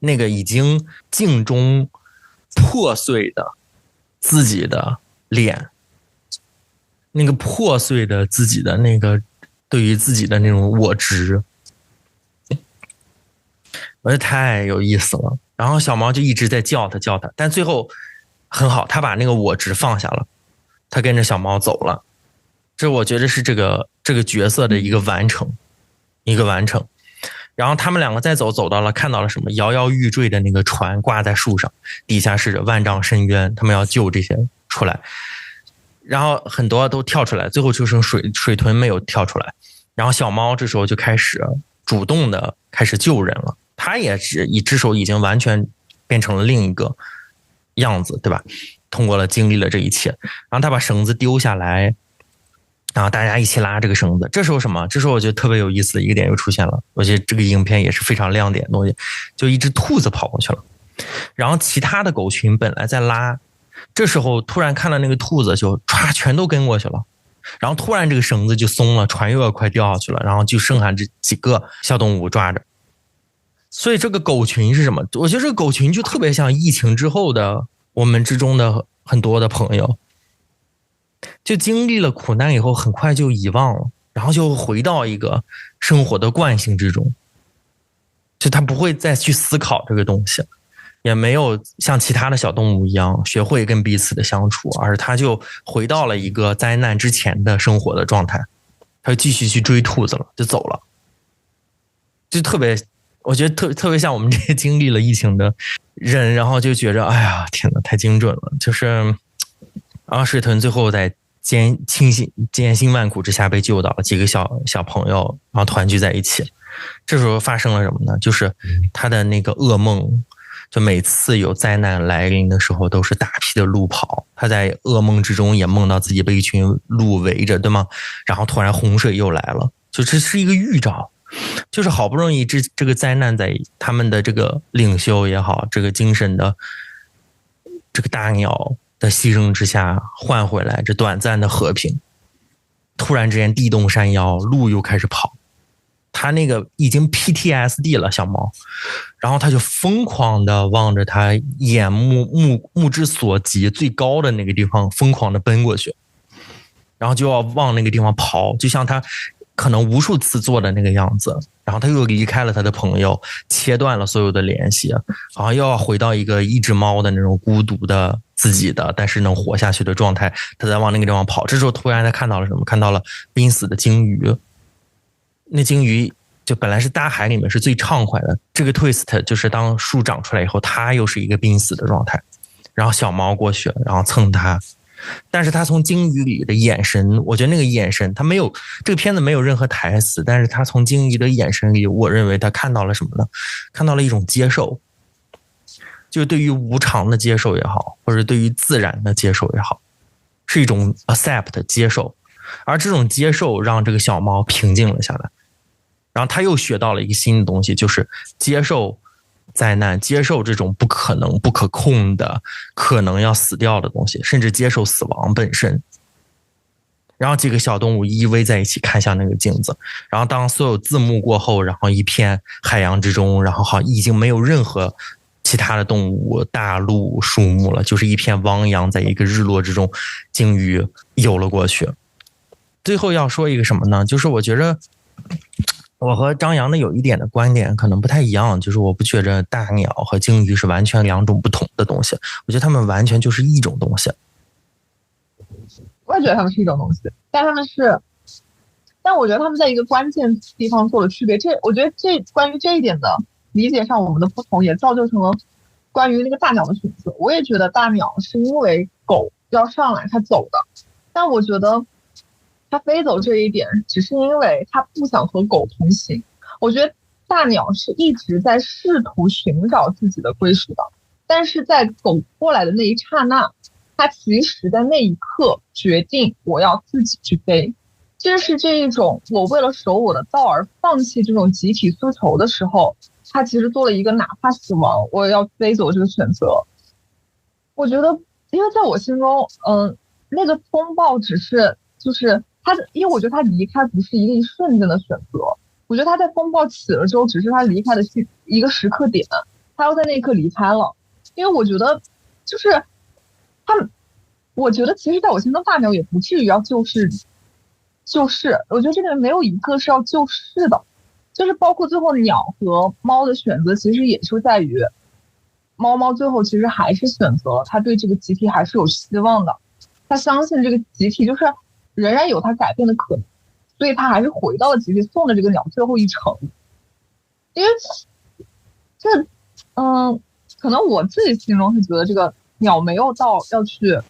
B: 那个已经镜中破碎的自己的脸，那个破碎的自己的那个对于自己的那种我执，我觉得太有意思了。然后小猫就一直在叫他，但最后很好，他把那个我执放下了，他跟着小猫走了。这我觉得是这个角色的一个完成。然后他们两个再走到了，看到了什么？摇摇欲坠的那个船挂在树上，底下是万丈深渊，他们要救这些出来。然后很多都跳出来，最后就剩水豚没有跳出来。然后小猫这时候就开始主动的开始救人了，它也是一只手已经完全变成了另一个样子，对吧？通过了经历了这一切，然后他把绳子丢下来。然后大家一起拉这个绳子，这时候什么？这时候我觉得特别有意思的一个点又出现了。我觉得这个影片也是非常亮点的东西，就一只兔子跑过去了，然后其他的狗群本来在拉，这时候突然看到那个兔子就唰全都跟过去了，然后突然这个绳子就松了，船又要快掉下去了，然后就剩下这几个小动物抓着。所以这个狗群是什么？我觉得这个狗群就特别像疫情之后的我们之中的很多的朋友。就经历了苦难以后很快就遗忘了，然后就回到一个生活的惯性之中，就他不会再去思考这个东西，也没有像其他的小动物一样学会跟彼此的相处，而他就回到了一个灾难之前的生活的状态，他就继续去追兔子了，就走了。就特别我觉得特别像我们这些经历了疫情的人，然后就觉着哎呀天哪，太精准了。就是水豚最后在艰辛万苦之下被救到了，几个小朋友然后团聚在一起。这时候发生了什么呢？就是他的那个噩梦，就每次有灾难来临的时候都是大批的鹿跑，他在噩梦之中也梦到自己被一群鹿围着，对吗？然后突然洪水又来了，就这是一个预兆，就是好不容易这个灾难在他们的这个领袖也好，这个精神的这个大鸟的牺牲之下换回来这短暂的和平，突然之间地动山摇，鹿又开始跑，他那个已经 PTSD 了小猫，然后他就疯狂的望着他眼目之所及最高的那个地方疯狂的奔过去，然后就要往那个地方跑，就像他可能无数次做的那个样子。然后他又离开了他的朋友，切断了所有的联系，然后又要回到一个一只猫的那种孤独的自己的但是能活下去的状态，他在往那个地方跑。这时候突然他看到了什么？看到了濒死的鲸鱼。那鲸鱼就本来是大海里面是最畅快的，这个 twist 就是当树长出来以后，它又是一个濒死的状态，然后小猫过去然后蹭它，但是他从鲸鱼里的眼神，我觉得那个眼神他没有，这个片子没有任何台词，但是他从鲸鱼的眼神里，我认为他看到了什么呢？看到了一种接受，就对于无常的接受也好，或者对于自然的接受也好，是一种 accept 接受，而这种接受让这个小猫平静了下来，然后他又学到了一个新的东西，就是接受灾难，接受这种不可能不可控的可能要死掉的东西，甚至接受死亡本身。然后几个小动物依偎在一起看向那个镜子，然后当所有字幕过后，然后一片海洋之中，然后好已经没有任何其他的动物大陆树木了，就是一片汪洋，在一个日落之中，鲸鱼游了过去。最后要说一个什么呢？就是我觉得我和张扬的有一点的观点可能不太一样，就是我不觉得大鸟和鲸鱼是完全两种不同的东西，我觉得它们完全就是一种东西。
A: 我也觉得它们是一种东西，但我觉得他们在一个关键地方做了区别。我觉得关于这一点的理解上，我们的不同也造就成了关于那个大鸟的选择。我也觉得大鸟是因为狗要上来它走的，但我觉得它飞走这一点只是因为它不想和狗同行。我觉得大鸟是一直在试图寻找自己的归属的，但是在狗过来的那一刹那，它其实在那一刻决定我要自己去飞。就是这一种我为了守我的道而放弃这种集体诉求的时候，它其实做了一个哪怕死亡我也要飞走这个选择。我觉得因为在我心中那个风暴只是就是他，因为我觉得他离开不是一个瞬间的选择，我觉得他在风暴起了之后，只是他离开的一个时刻点，他要在那一刻离开了。因为我觉得就是我觉得其实在我心中大鸟也不至于要救世，我觉得这里面没有一个是要救世的，就是包括最后鸟和猫的选择，其实也是在于猫猫最后其实还是选择了，它对这个集体还是有希望的，它相信这个集体就是仍然有它改变的可能，所以它还是回到了集体，送了这个鸟最后一程。因为这可能我自己心中是觉得这个鸟没有到要去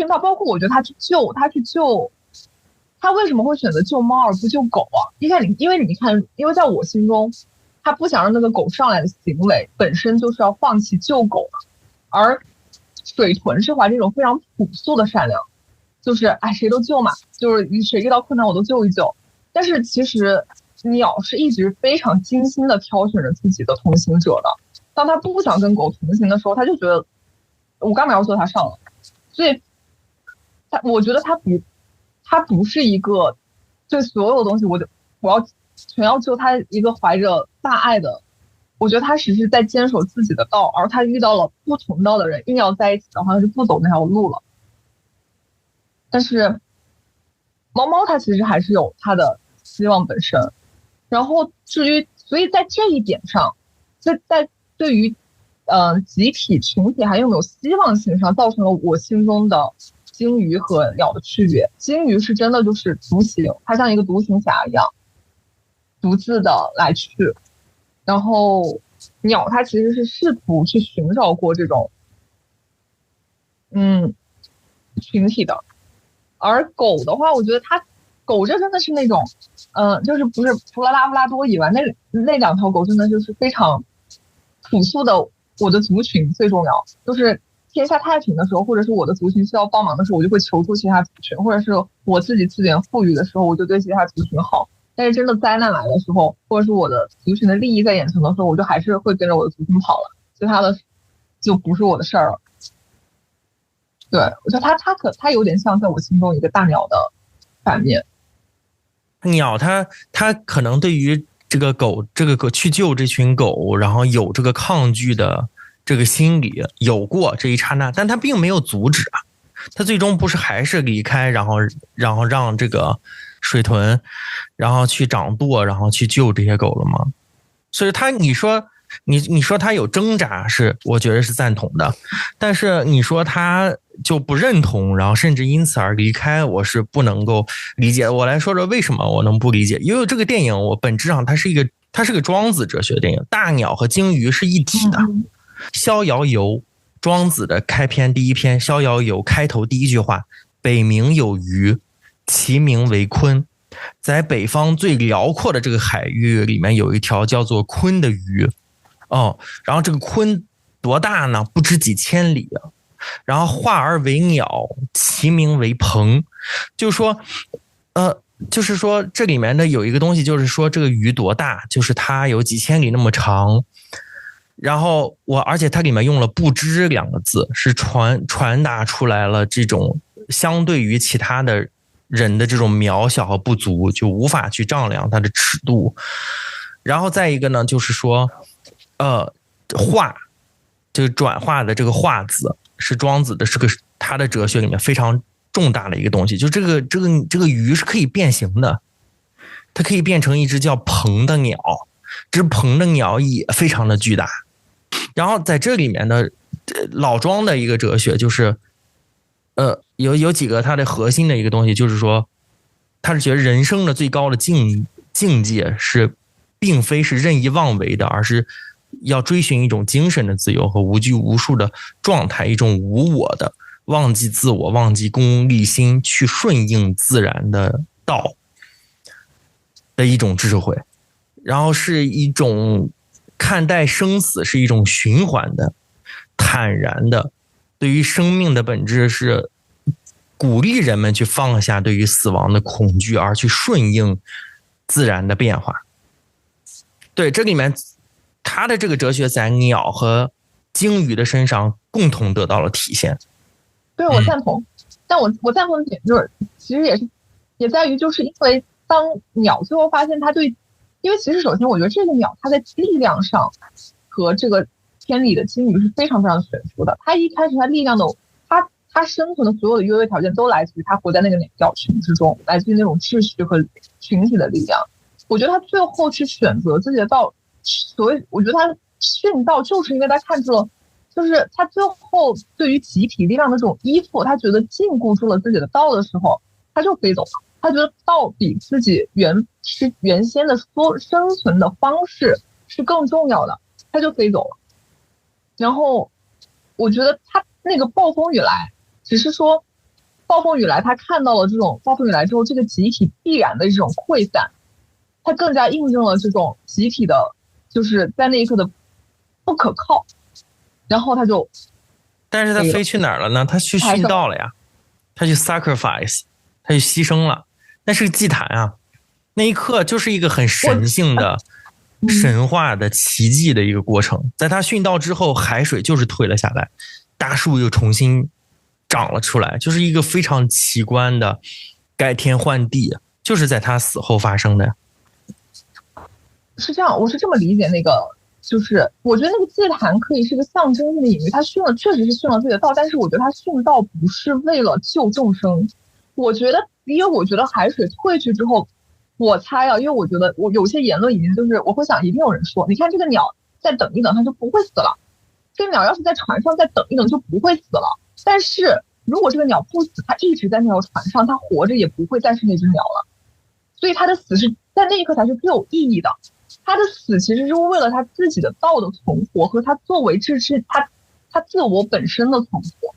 A: 到，包括我觉得他去救，他为什么会选择救猫而不救狗啊？因为你看，因为在我心中，他不想让那个狗上来的行为本身就是要放弃救狗的，而水豚是怀着一种非常朴素的善良，就是谁都救嘛，就是谁遇到困难我都救一救。但是其实鸟是一直非常精心的挑选着自己的同行者的，当他不想跟狗同行的时候，他就觉得我干嘛要救他上来？所以我觉得他不是一个对所有东西我要全要救他一个怀着大爱的，我觉得他只是在坚守自己的道，而他遇到了不同道的人硬要在一起的话，他就不走那条路了。但是猫猫它其实还是有它的希望本身，然后至于所以在这一点上，在对于集体群体还有没有希望性上，造成了我心中的鲸鱼和鸟的区别。鲸鱼是真的就是独行，它像一个独行侠一样，独自的来去，然后鸟它其实是试图去寻找过这种群体的。而狗的话，我觉得狗这真的是那种就是不是除了拉布拉多以外，那两条狗真的就是非常朴素的，我的族群最重要，就是天下太平的时候，或者是我的族群需要帮忙的时候，我就会求助其他族群，或者是我自己资源富裕的时候，我就对其他族群好。但是真的灾难来的时候，或者是我的族群的利益在眼前的时候，我就还是会跟着我的族群跑了，其他的就不是我的事儿了。对，我觉得它有点像在我心中一个大鸟的反面。
B: 鸟它可能对于这个狗去救这群狗，然后有这个抗拒的这个心理有过这一刹那，但它并没有阻止啊，它最终不是还是离开，然后让这个水豚然后去掌舵，然后去救这些狗了吗？所以你说他有挣扎，是我觉得是赞同的，但是你说他就不认同，然后甚至因此而离开，我是不能够理解。我来说说为什么我能不理解，因为这个电影我本质上它是个庄子哲学电影，大鸟和鲸鱼是一体的。逍遥游，庄子的开篇第一篇，逍遥游开头第一句话，北冥有鱼，其名为鲲。在北方最辽阔的这个海域里面有一条叫做鲲的鱼然后这个鲲多大呢？不知几千里啊。然后化而为鸟，其名为鹏。就是说这里面的有一个东西，就是说这个鱼多大，就是它有几千里那么长。然后而且它里面用了不知两个字，是传达出来了这种相对于其他的人的这种渺小和不足，就无法去丈量它的尺度。然后再一个呢，就是说化，这个转化的这个化字是庄子的，是个他的哲学里面非常重大的一个东西，就这个鱼是可以变形的，它可以变成一只叫鹏的鸟，这只鹏的鸟也非常的巨大。然后在这里面的老庄的一个哲学就是有几个它的核心的一个东西，就是说他是觉得人生的最高的境界是并非是任意妄为的，而是要追寻一种精神的自由和无拘无束的状态，一种无我的忘记自我，忘记功利心，去顺应自然的道的一种智慧。然后是一种看待生死是一种循环的坦然的，对于生命的本质是鼓励人们去放下对于死亡的恐惧，而去顺应自然的变化。对，这里面他的这个哲学在鸟和鲸鱼的身上共同得到了体现。
A: 对，我赞同。但我赞同的点就是，其实也在于，就是因为当鸟最后发现它对，因为其实首先我觉得这个鸟它在力量上和这个天理的鲸鱼是非常非常悬殊的。它一开始它力量的，它生存的所有的优越条件都来自于它活在那个鸟群之中，来自于那种秩序和群体的力量。我觉得他最后去选择自己的道，所以我觉得他殉道，就是因为他看出了，就是他最后对于集体力量的这种依附，他觉得禁锢住了自己的道的时候，他就飞走了。他觉得道比自己原先的生存的方式是更重要的，他就飞走了。然后我觉得他那个暴风雨来，只是说暴风雨来，他看到了这种暴风雨来之后，这个集体必然的这种溃散，他更加印证了这种集体的，就是在那一刻的不可靠。然后他就，
B: 但是他飞去哪儿了呢？他去殉道了呀，他去 sacrifice， 他去牺牲了。那是个祭坛啊，那一刻就是一个很神性的、神话的奇迹的一个过程。在他殉道之后，海水就是退了下来，大树又重新长了出来，就是一个非常奇观的改天换地，就是在他死后发生的。
A: 是这样，我是这么理解那个，就是我觉得那个祭坛可以是个象征性的隐喻，他确实是殉了自己的道，但是我觉得他殉道不是为了救众生。我觉得海水退去之后，我猜啊，因为我觉得我有些言论已经就是我会想，一定有人说，你看这个鸟再等一等，它就不会死了。这个鸟要是在船上再等一等，就不会死了。但是如果这个鸟不死，它一直在那条船上，它活着也不会再是那只鸟了。所以它的死是在那一刻才是最有意义的。他的死其实是为了他自己的道的存活和他作为他自我本身的存活。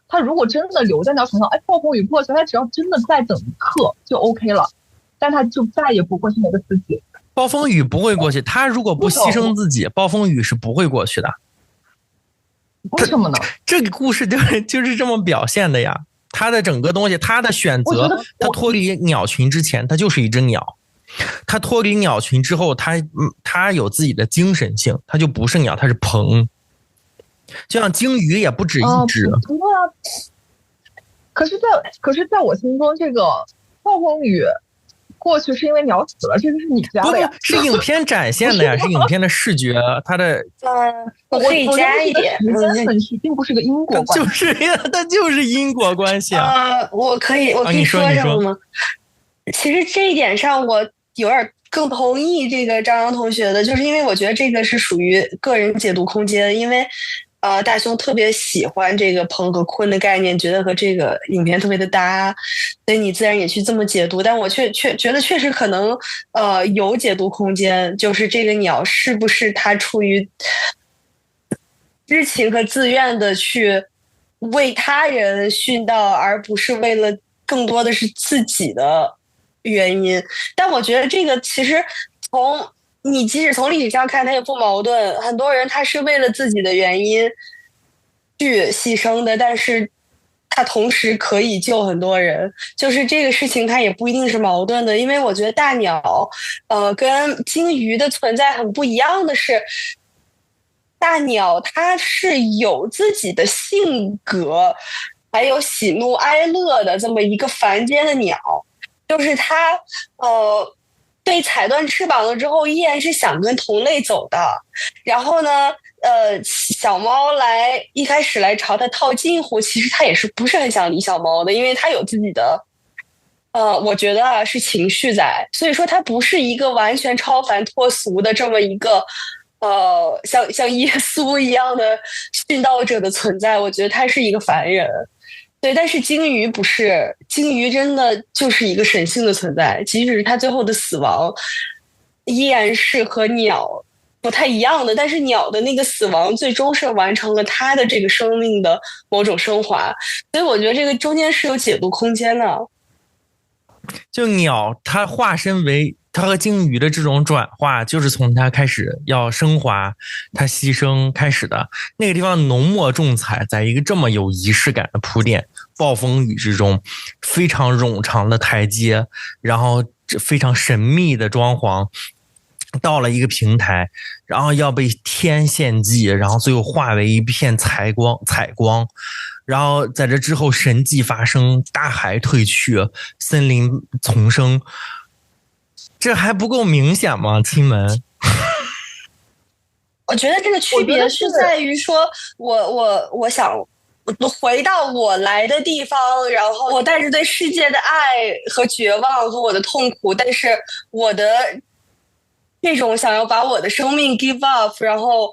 A: 他如果真的留在那船上，暴风雨过去，他只要真的再等一刻就 OK 了，但他就再也不会是那个自己。
B: 暴风雨不会过去，他如果不牺牲自己，暴风雨是不会过去的。
A: 为什么呢？
B: 这个故事就是这么表现的呀。他的整个东西，他的选择，他脱离鸟群之前，他就是一只鸟。他脱离鸟群之后，他有自己的精神性，他就不是鸟，他是鹏。就像鲸鱼也不止一只。
A: 不会啊。可是在我心中，这个暴风雨过去是因为鸟死了，这个是你家的呀。
B: 不是影片展现的呀，是影片的视觉，它的。
C: 我可以加一点，
A: 时间顺序并不是个因果关系。
B: 它就是因果关系啊。
C: 我可以说什么吗？其实这一点上我有点更同意这个张扬同学的，就是因为我觉得这个是属于个人解读空间，因为大雄特别喜欢这个鹏和鲲的概念，觉得和这个影片特别的搭，所以你自然也去这么解读，但我却觉得确实可能有解读空间，就是这个鸟是不是它出于知情和自愿的去为他人殉道，而不是为了更多的是自己的原因。但我觉得这个其实即使从历史上看，它也不矛盾。很多人他是为了自己的原因去牺牲的，但是他同时可以救很多人。就是这个事情它也不一定是矛盾的，因为我觉得大鸟跟鲸鱼的存在很不一样的是，大鸟它是有自己的性格，还有喜怒哀乐的这么一个凡间的鸟。就是它被踩断翅膀了之后，依然是想跟同类走的。然后呢，小猫一开始来朝它套近乎，其实它也是不是很想理小猫的，因为它有自己的我觉得是情绪在，所以说它不是一个完全超凡脱俗的这么一个像耶稣一样的殉道者的存在。我觉得它是一个凡人。对，但是鲸鱼不是，鲸鱼真的就是一个神性的存在，即使是它最后的死亡，依然是和鸟不太一样的。但是鸟的那个死亡，最终是完成了它的这个生命的某种升华，所以我觉得这个中间是有解读空间的。
B: 就鸟，它化身为它和鲸鱼的这种转化，就是从它开始要升华，它牺牲开始的。那个地方浓墨重彩，在一个这么有仪式感的铺垫，暴风雨之中，非常冗长的台阶，然后非常神秘的装潢，到了一个平台，然后要被天献祭，然后最后化为一片彩光。然后在这之后神迹发生，大海退去，森林丛生，这还不够明显吗？亲们，
C: 我觉得这个区别是在于说，我想回到我来的地方，然后我带着对世界的爱和绝望和我的痛苦，但是我的这种想要把我的生命 give up， 然后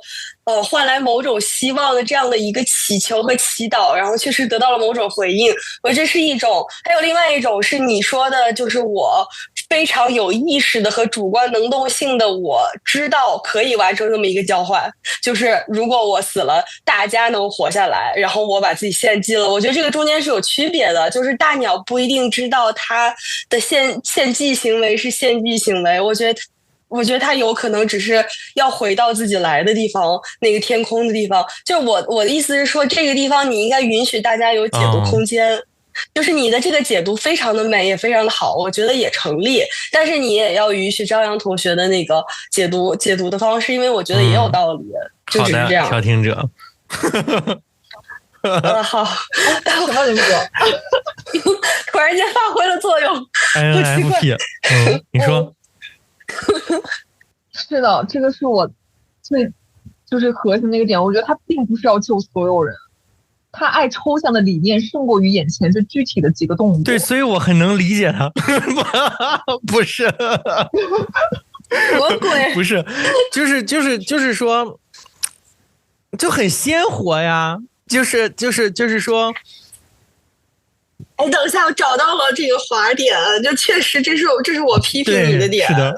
C: 换来某种希望的这样的一个祈求和祈祷，然后确实得到了某种回应。我觉得这是一种，还有另外一种是你说的，就是我非常有意识的和主观能动性的，我知道可以完成这么一个交换，就是如果我死了，大家能活下来，然后我把自己献祭了。我觉得这个中间是有区别的，就是大鸟不一定知道它的献祭行为是献祭行为，我觉得他有可能只是要回到自己来的地方，那个天空的地方。就我的意思是说，这个地方你应该允许大家有解读空间，就是你的这个解读非常的美，也非常的好，我觉得也成立。但是你也要允许张扬同学的那个解读的方式，因为我觉得也有道理，就只是这样。
B: 好的，调听者。
C: 好，什么人格？突然间发挥了作用，不奇怪。
B: 你说。
A: 是的，这个是我最就是核心的一个点。我觉得他并不是要救所有人，他爱抽象的理念胜过于眼前这具体的几个动作。
B: 对，所以我很能理解他。不是，
C: 什么鬼？
B: 不是，就是说，就很鲜活呀。就是说。
C: 哎，等一下，我找到了这个滑点，就确实这是我批评你的点，
B: 是的，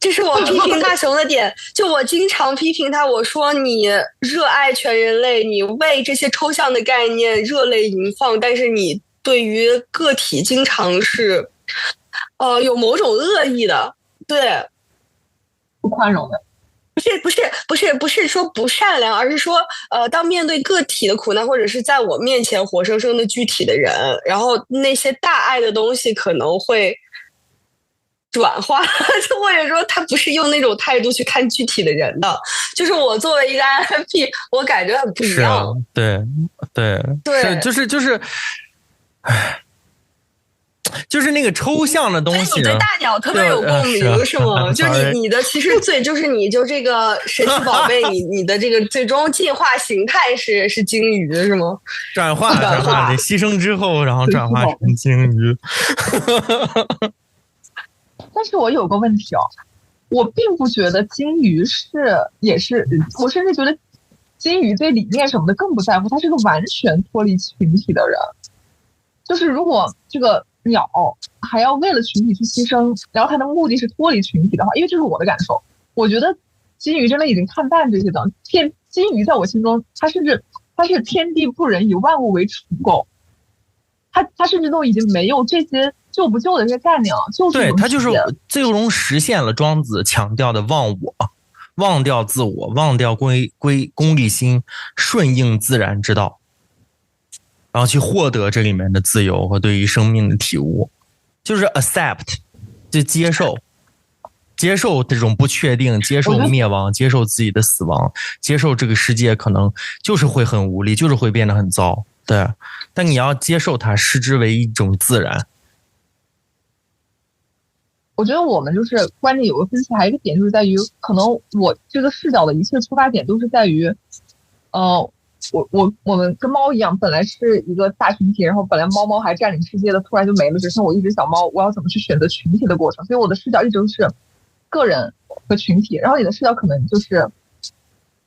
C: 这是我批评大雄的点。就我经常批评他，我说你热爱全人类，你为这些抽象的概念热泪盈眶，但是你对于个体经常是，有某种恶意的，对，
A: 不宽容的。
C: 不是说不善良，而是说，当面对个体的苦难，或者是在我面前活生生的具体的人，然后那些大爱的东西可能会转化，就或者说他不是用那种态度去看具体的人的，就是我作为一个 INFP， 我感觉很不一样。
B: 对，就是，唉。就是那个抽象的东西，
C: 你对大鸟特别有共鸣是吗？就你的其实就是你就这个神奇宝贝，你的这个最终进化形态是鲸鱼是吗？
B: 转化，牺牲之后然后转化成鲸鱼。
A: 但是我有个问题哦，我并不觉得鲸鱼也是，我甚至觉得鲸鱼对理念什么的更不在乎，他是个完全脱离群体的人。就是如果这个鸟还要为了群体去牺牲，然后它的目的是脱离群体的话，因为这是我的感受，我觉得鲸鱼真的已经看淡这些的。鲸鱼在我心中，它是天地不仁，以万物为刍狗，它甚至都已经没有这些救不救的这些概念了。
B: 对，它就是最终实现了庄子强调的忘我，忘掉自我，忘掉功利心，顺应自然之道。然后去获得这里面的自由和对于生命的体悟，就是 accept， 就接受这种不确定，接受灭亡，接受自己的死亡，接受这个世界可能就是会很无力，就是会变得很糟，对。但你要接受它，视之为一种自然。
A: 我觉得我们就是观点有个分歧，还有一个点就是在于，可能我这个视角的一切出发点都是在于，我们跟猫一样，本来是一个大群体，然后本来猫还占领世界的，突然就没了，只剩我一只小猫，我要怎么去选择群体的过程？所以我的视角一直都是个人和群体，然后你的视角可能就是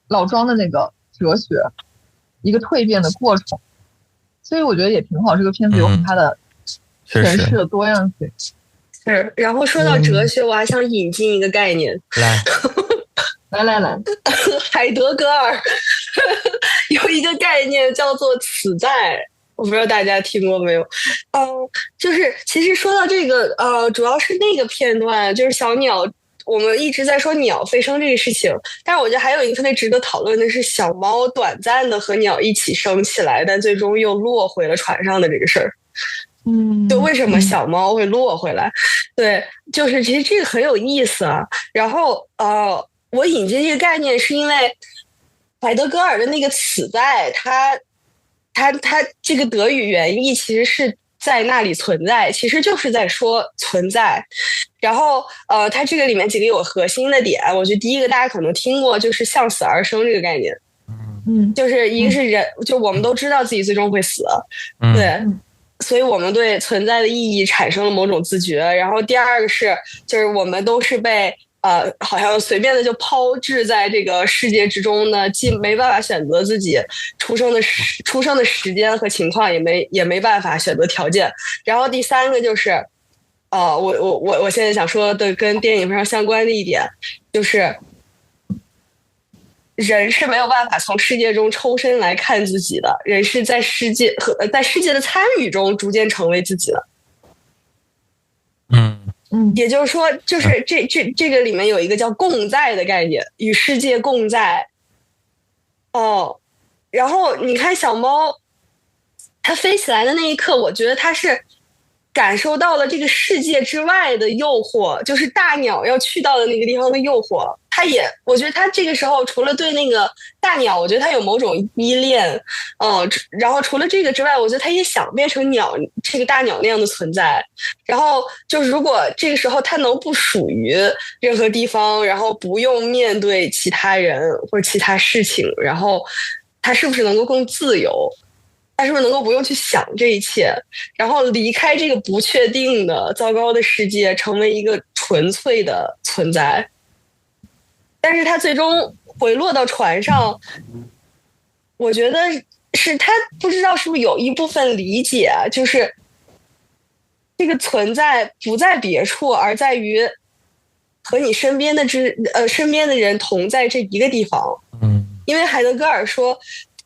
A: 老庄的那个哲学，一个蜕变的过程。所以我觉得也挺好，这个片子有它的诠释的多样性。
C: 是，然后说到哲学，我还想引进一个概念。
A: 来，
C: 海德格尔有一个概念叫做此在，我不知道大家听过没有？就是其实说到这个，主要是那个片段，就是小鸟，我们一直在说鸟飞升这个事情，但是我觉得还有一个特别值得讨论的是小猫短暂的和鸟一起升起来，但最终又落回了船上的这个事儿。就为什么小猫会落回来？对，就是其实这个很有意思啊。然后我引进这个概念是因为海德格尔的那个此在，他这个德语原意其实是在那里存在，其实就是在说存在。然后它这个里面几个有核心的点，我觉得第一个大家可能听过，就是向死而生这个概念。就是一个是人，就我们都知道自己最终会死，对。所以我们对存在的意义产生了某种自觉。然后第二个是，就是我们都是被好像随便的就抛掷在这个世界之中呢，既没办法选择自己出生的时间和情况，也没办法选择条件。然后第三个就是，我现在想说的跟电影非常相关的一点，就是人是没有办法从世界中抽身来看自己的，人是在世界的参与中逐渐成为自己的。也就是说，就是这个里面有一个叫共在的概念，与世界共在。然后你看小猫，它飞起来的那一刻，我觉得它是感受到了这个世界之外的诱惑，就是大鸟要去到的那个地方的诱惑。我觉得他这个时候除了对那个大鸟，我觉得他有某种依恋，然后除了这个之外，我觉得他也想变成这个大鸟那样的存在。然后就是如果这个时候他能不属于任何地方，然后不用面对其他人或者其他事情，然后他是不是能够更自由？他是不是能够不用去想这一切，然后离开这个不确定的糟糕的世界，成为一个纯粹的存在？但是他最终回落到船上，我觉得是他不知道是不是有一部分理解，就是这个存在不在别处，而在于和你身边的人同在这一个地方。因为海德格尔说，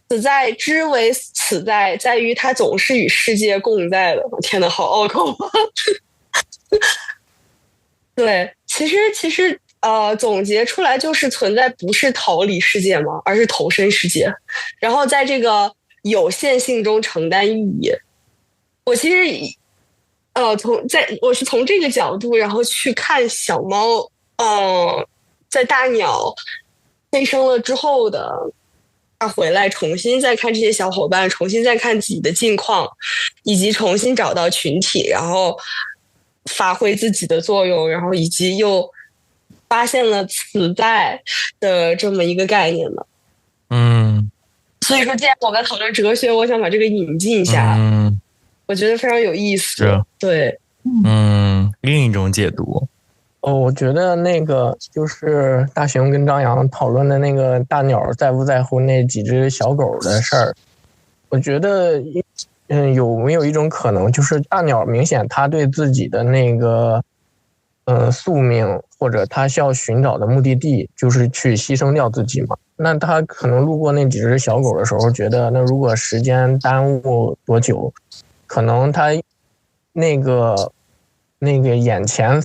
C: 此在之为此在，在于它总是与世界共在的。天哪，好拗口啊！对，其实总结出来就是存在不是逃离世界嘛，而是投身世界，然后在这个有限性中承担意义。我其实我是从这个角度，然后去看小猫，在大鸟飞升了之后的他回来，重新再看这些小伙伴，重新再看自己的境况，以及重新找到群体，然后发挥自己的作用，然后以及又发现了此在的这么一个概念的。所以说既然我们讨论哲学，我想把这个引进一下，我觉得非常有意思。对，
B: 另一种解读。
G: 我觉得那个就是大熊跟张扬讨论的那个大鸟在不在乎那几只小狗的事儿，我觉得有没有一种可能，就是大鸟明显他对自己的那个宿命或者他需要寻找的目的地就是去牺牲掉自己嘛，那他可能路过那几只小狗的时候觉得，那如果时间耽误多久，可能他那个眼前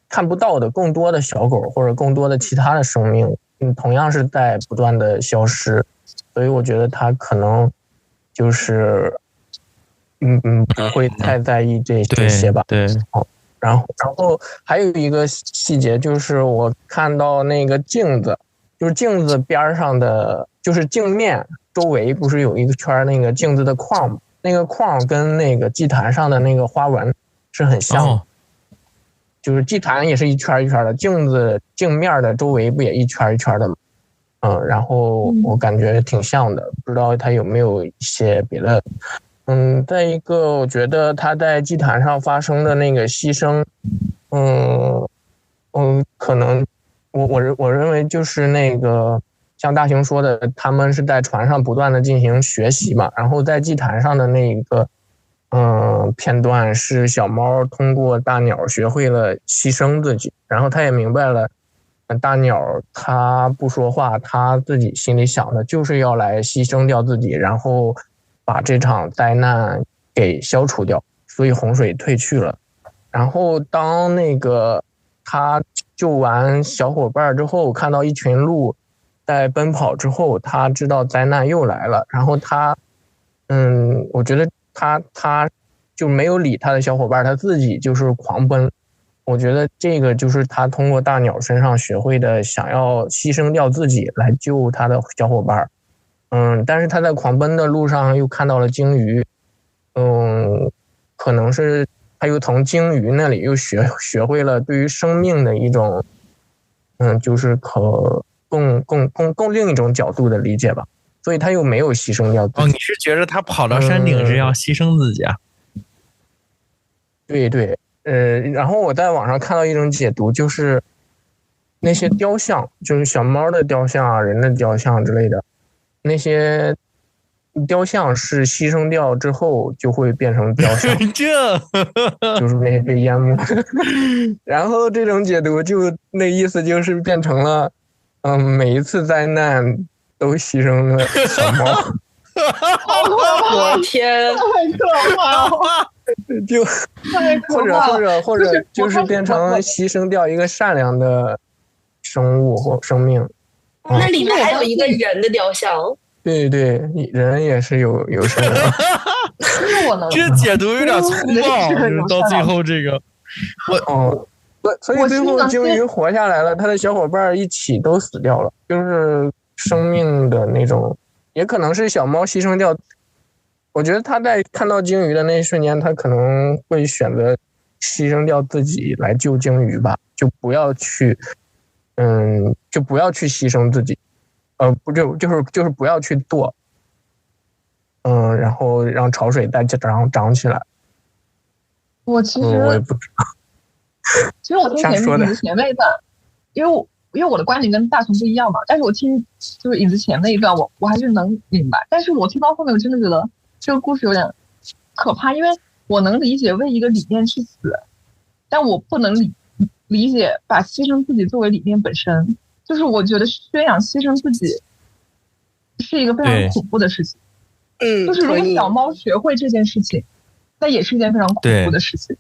G: 看不到的更多的小狗或者更多的其他的生命，同样是在不断的消失，所以我觉得他可能就是不会太在意这些吧。
B: 对。
G: 然后还有一个细节，就是我看到那个镜子，就是镜子边上的，就是镜面周围不是有一个圈那个镜子的框，那个框跟那个祭坛上的那个花纹是很像的。就是祭坛也是一圈一圈的，镜面的周围不也一圈一圈的吗？然后我感觉挺像的，不知道它有没有一些别的。再一个，我觉得他在祭坛上发生的那个牺牲，可能我认为就是那个像大雄说的，他们是在船上不断的进行学习嘛，然后在祭坛上的那一个片段是小猫通过大鸟学会了牺牲自己，然后他也明白了大鸟他不说话，他自己心里想的就是要来牺牲掉自己，然后把这场灾难给消除掉，所以洪水退去了。然后当那个他救完小伙伴之后，看到一群鹿在奔跑之后，他知道灾难又来了，然后他我觉得他就没有理他的小伙伴，他自己就是狂奔。我觉得这个就是他通过大鸟身上学会的，想要牺牲掉自己来救他的小伙伴。但是他在狂奔的路上又看到了鲸鱼，可能是他又从鲸鱼那里又学会了对于生命的一种，就是更另一种角度的理解吧。所以他又没有牺牲掉自己。
B: 你是觉得他跑到山顶是要牺牲自己啊？
G: 对对，然后我在网上看到一种解读，就是那些雕像，就是小猫的雕像啊、人的雕像之类的，那些雕像是牺牲掉之后就会变成雕像，就是那些被淹没。然后这种解读就那意思就是变成了，每一次灾难都牺牲了小猫。
C: 我天，
A: 太可怕了！
G: 就
A: 太可怕了
G: 或者就是变成牺牲掉一个善良的生物或生命。
C: 那里面还有一个人的雕像。
G: 对对，人也是有善良。
B: 这解读有点粗暴，就是到最后这个，
G: 所以最后鲸鱼活下来了，他的小伙伴一起都死掉了，就是生命的那种，也可能是小猫牺牲掉。我觉得他在看到鲸鱼的那一瞬间，他可能会选择牺牲掉自己来救鲸鱼吧，就不要去牺牲自己，就是不要去剁，然后让潮水再长起来。
A: 我其实
G: 我也不知道。
A: 其实我听影子前那一段，因为我的观点跟大雄不一样嘛，但是我听就是影子前那一段，我还是能明白。但是我听到后面，我真的觉得这个故事有点可怕，因为我能理解为一个理念去死，但我不能理解把牺牲自己作为理念本身。就是我觉得宣扬牺牲自己是一个非常恐怖的事情。就是如果小猫学会这件事情，那也是一件非常恐怖的事情。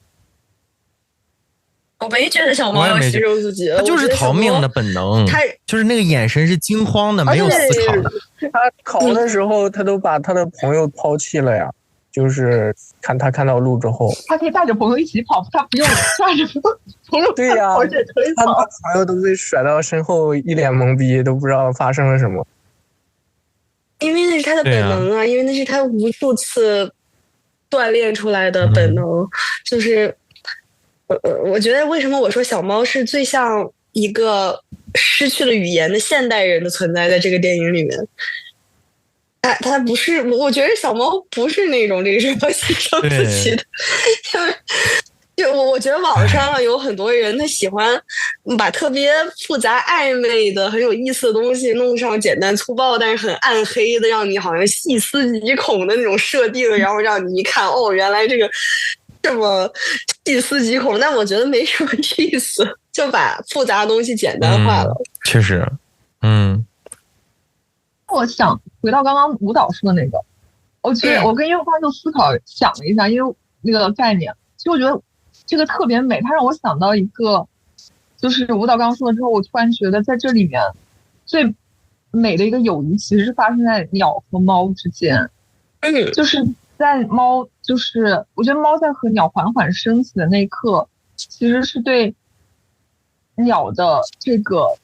C: 我没觉得小猫要牺牲自己，
B: 它就是逃命的本能，它就是那个眼神是惊慌的，没有思考的。
G: 他逃的时候，他都把他的朋友抛弃了呀。就是看到路之后，
A: 他可以带着朋友一起跑，他不用抓着朋友。
G: 对呀，他的朋友都被甩到身后，一脸懵逼，都不知道发生了什么。
C: 因为那是他的本能啊，因为那是他无数次锻炼出来的本能。就是我觉得为什么我说小猫是最像一个失去了语言的现代人的存在，在这个电影里面。它不是，我觉得小猫不是那种这个什么牺牲自己的，就我觉得网上有很多人他喜欢把特别复杂暧昧的很有意思的东西弄上简单粗暴但是很暗黑的，让你好像细思极恐的那种设定，然后让你一看原来这个这么细思极恐，但我觉得没什么意思，就把复杂的东西简单化了。
B: 确实，
A: 我想回到刚刚舞蹈说的那个，我觉得我跟优方就思考想了一下，因为那个概念，其实我觉得这个特别美，它让我想到一个，就是舞蹈刚刚说了之后，我突然觉得在这里面最美的一个友谊其实是发生在鸟和猫之间，就是在猫，就是我觉得猫在和鸟缓缓升起的那一刻，其实是对鸟的这个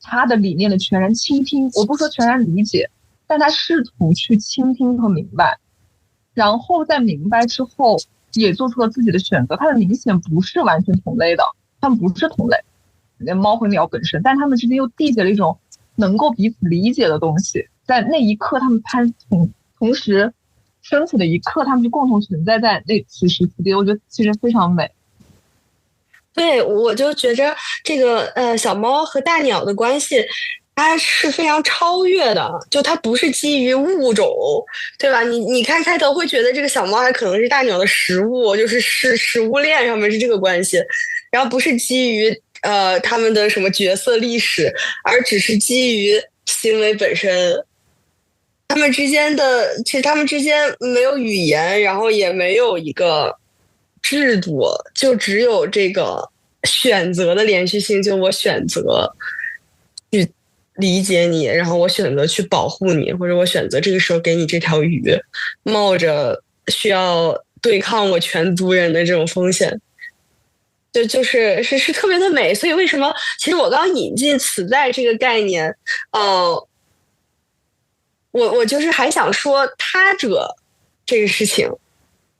A: 他的理念的全然倾听，我不说全然理解，但他试图去倾听和明白，然后在明白之后也做出了自己的选择。他们明显不是完全同类的，他们不是同类，猫和鸟本身，但他们之间又缔结了一种能够彼此理解的东西。在那一刻，他们同时升起的一刻，他们就共同存在在那此时此地，我觉得其实非常美。
C: 对，我就觉着这个小猫和大鸟的关系，它是非常超越的，就它不是基于物种，对吧？你看开头会觉得这个小猫还可能是大鸟的食物，就是食物链上面是这个关系，然后不是基于他们的什么角色历史，而只是基于行为本身。其实他们之间没有语言，然后也没有一个制度，就只有这个选择的连续性，就我选择去理解你，然后我选择去保护你，或者我选择这个时候给你这条鱼，冒着需要对抗我全族人的这种风险，就是特别的美。所以为什么其实我刚引进此在这个概念，我就是还想说他者这个事情，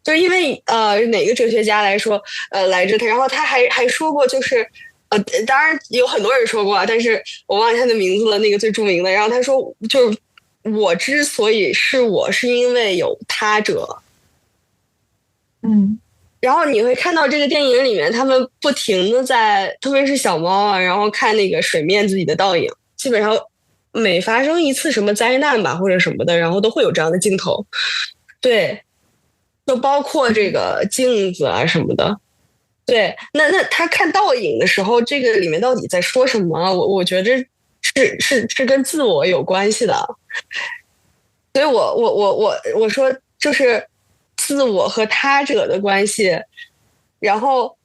C: 就是因为哪个哲学家来说来着他，然后他还说过，就是当然有很多人说过啊，但是我忘记他的名字了，那个最著名的。然后他说，就是我之所以是我，是因为有他者。然后你会看到这个电影里面，他们不停的在，特别是小猫啊，然后看那个水面自己的倒影，基本上每发生一次什么灾难吧或者什么的，然后都会有这样的镜头。对，就包括这个镜子啊什么的。对，那他看倒影的时候，这个里面到底在说什么？我觉得是跟自我有关系的。所以我说就是自我和他者的关系，然后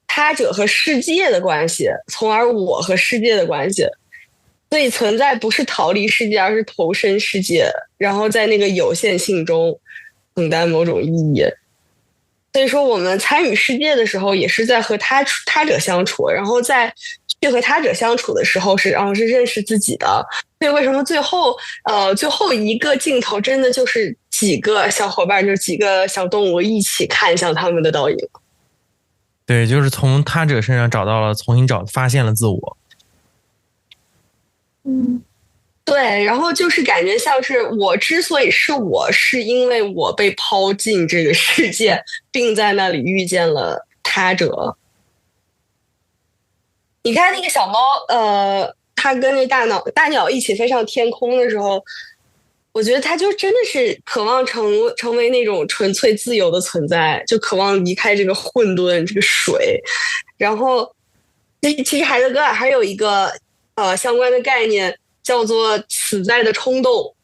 C: 他者和世界的关系，从而我和世界的关系。所以存在不是逃离世界，而是投身世界，然后在那个有限性中承担某种意义。所以说我们参与世界的时候，也是在和他者相处，然后在去和他者相处的时候是认识自己的。所以为什么最后一个镜头真的就是几个小伙伴，就是几个小动物一起看向他们的倒影。
B: 对，就是从他者身上重新发现了自我。
C: 对，然后就是感觉像是我之所以是我，是因为我被抛进这个世界，并在那里遇见了他者。你看那个小猫，它跟那大鸟一起飞上天空的时候，我觉得它就真的是渴望成为那种纯粹自由的存在，就渴望离开这个混沌这个水。然后其实海德格尔还有一个相关的概念叫做此在的冲动。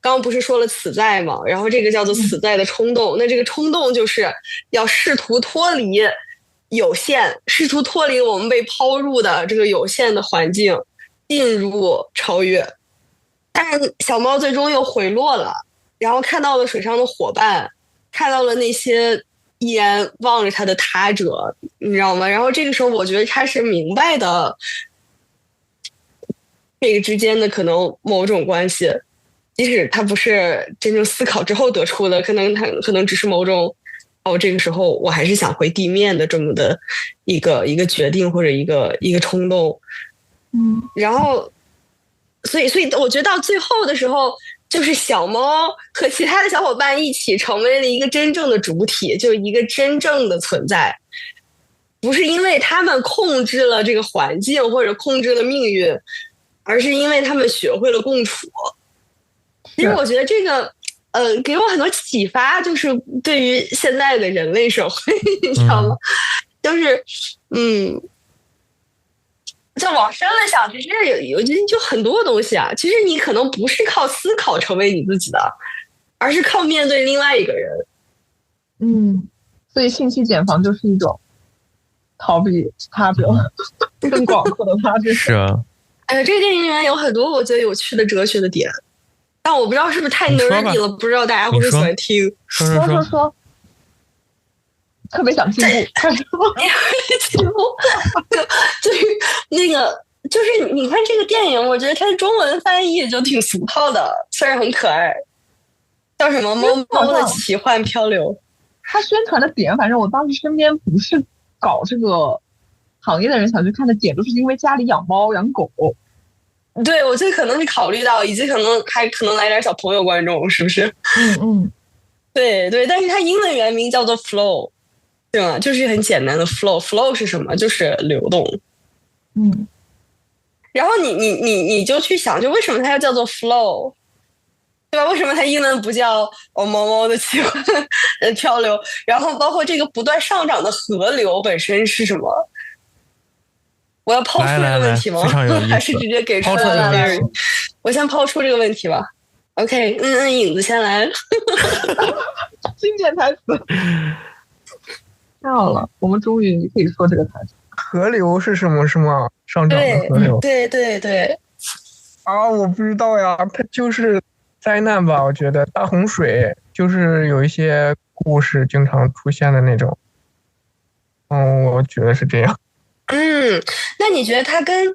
C: 刚刚不是说了此在吗？然后这个叫做此在的冲动。那这个冲动就是要试图脱离有限，试图脱离我们被抛入的这个有限的环境，进入超越。但小猫最终又回落了，然后看到了水上的伙伴，看到了那些依然望着他的他者，你知道吗？然后这个时候我觉得他是明白的这个之间的可能某种关系，即使他不是真正思考之后得出的，可能只是某种这个时候我还是想回地面的这么的一个决定或者一个冲动。然后所以我觉得到最后的时候，就是小猫和其他的小伙伴一起成为了一个真正的主体，就是一个真正的存在，不是因为他们控制了这个环境或者控制了命运，而是因为他们学会了共处。其实我觉得这个给我很多启发，就是对于现在的人类社会，你知道吗？就是就往深了想，其实就很多东西啊。其实你可能不是靠思考成为你自己的，而是靠面对另外一个人。
A: 所以信息茧房就是一种逃避他者，更广阔的他者。
B: 是啊。
C: 这个电影里面有很多我觉得有趣的哲学的点，但我不知道是不是太 nerdy 了，不知道大家会不会喜欢听。
A: 说，特别想进步。
C: 进步，就是那个，就是你看这个电影，我觉得它的中文翻译就挺俗套的，虽然很可爱，叫什么《猫猫的奇幻漂流》。
A: 它宣传的点，反正我当时身边不是搞这个行业的人想去看的点，都是因为家里养猫养狗。
C: 对，我这可能是考虑到，以及可能来点小朋友观众，是不是？对，但是它英文原名叫做 Flow， 对吗？就是很简单的 Flow 是什么？就是流动。然后你就去想，就为什么它要叫做 Flow， 对吧？为什么它英文不叫猫猫的奇幻漂流？然后包括这个不断上涨的河流本身是什么？我要抛出这个问题吗？还是直接给出来？我先抛出这个问题吧。OK， 影子先来。
A: 经典台词。太好了，我们终于可以说这个台词。
G: 河流是什么？是吗？上涨的河流。
C: 对。
G: 我不知道呀，它就是灾难吧？我觉得大洪水就是有一些故事经常出现的那种。我觉得是这样。
C: 那你觉得它跟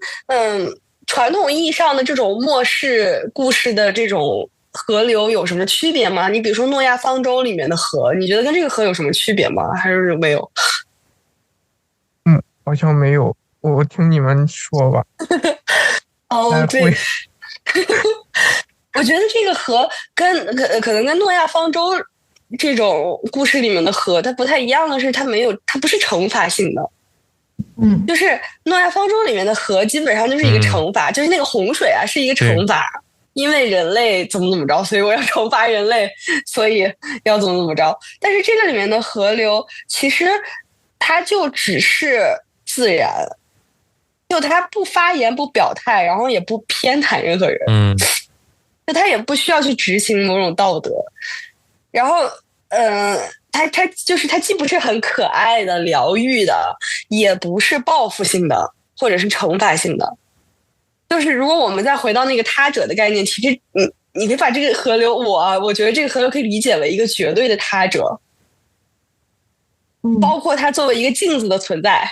C: 传统意义上的这种末世故事的这种河流有什么区别吗？你比如说诺亚方舟里面的河，你觉得跟这个河有什么区别吗？还是没有？
G: 好像没有，我听你们说吧。
C: 对。我觉得这个河可能跟诺亚方舟这种故事里面的河，它不太一样的是，它不是惩罚性的。就是诺亚方舟里面的河基本上就是一个惩罚，就是那个洪水啊是一个惩罚，因为人类怎么着，所以我要惩罚人类，所以要怎么着。但是这个里面的河流其实它就只是自然，就它不发言不表态，然后也不偏袒任何人，就它也不需要去执行某种道德，然后它就是它既不是很可爱的疗愈的，也不是报复性的或者是惩罚性的。就是如果我们再回到那个他者的概念，其实你可以把这个河流，我觉得这个河流可以理解为一个绝对的他者，包括它作为一个镜子的存在，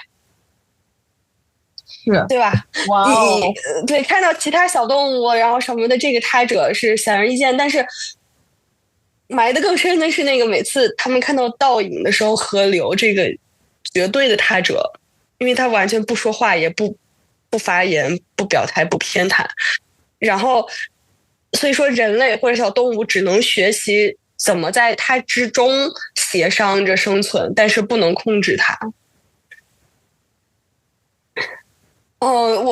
A: 是
C: 对吧？
A: 哇哦，
C: 对，看到其他小动物然后什么的，这个他者是显而易见，但是埋得更深的是那个每次他们看到倒影的时候，河流这个绝对的他者，因为他完全不说话，也不发言，不表态，不偏袒，然后所以说人类或者小动物只能学习怎么在它之中协商着生存，但是不能控制它。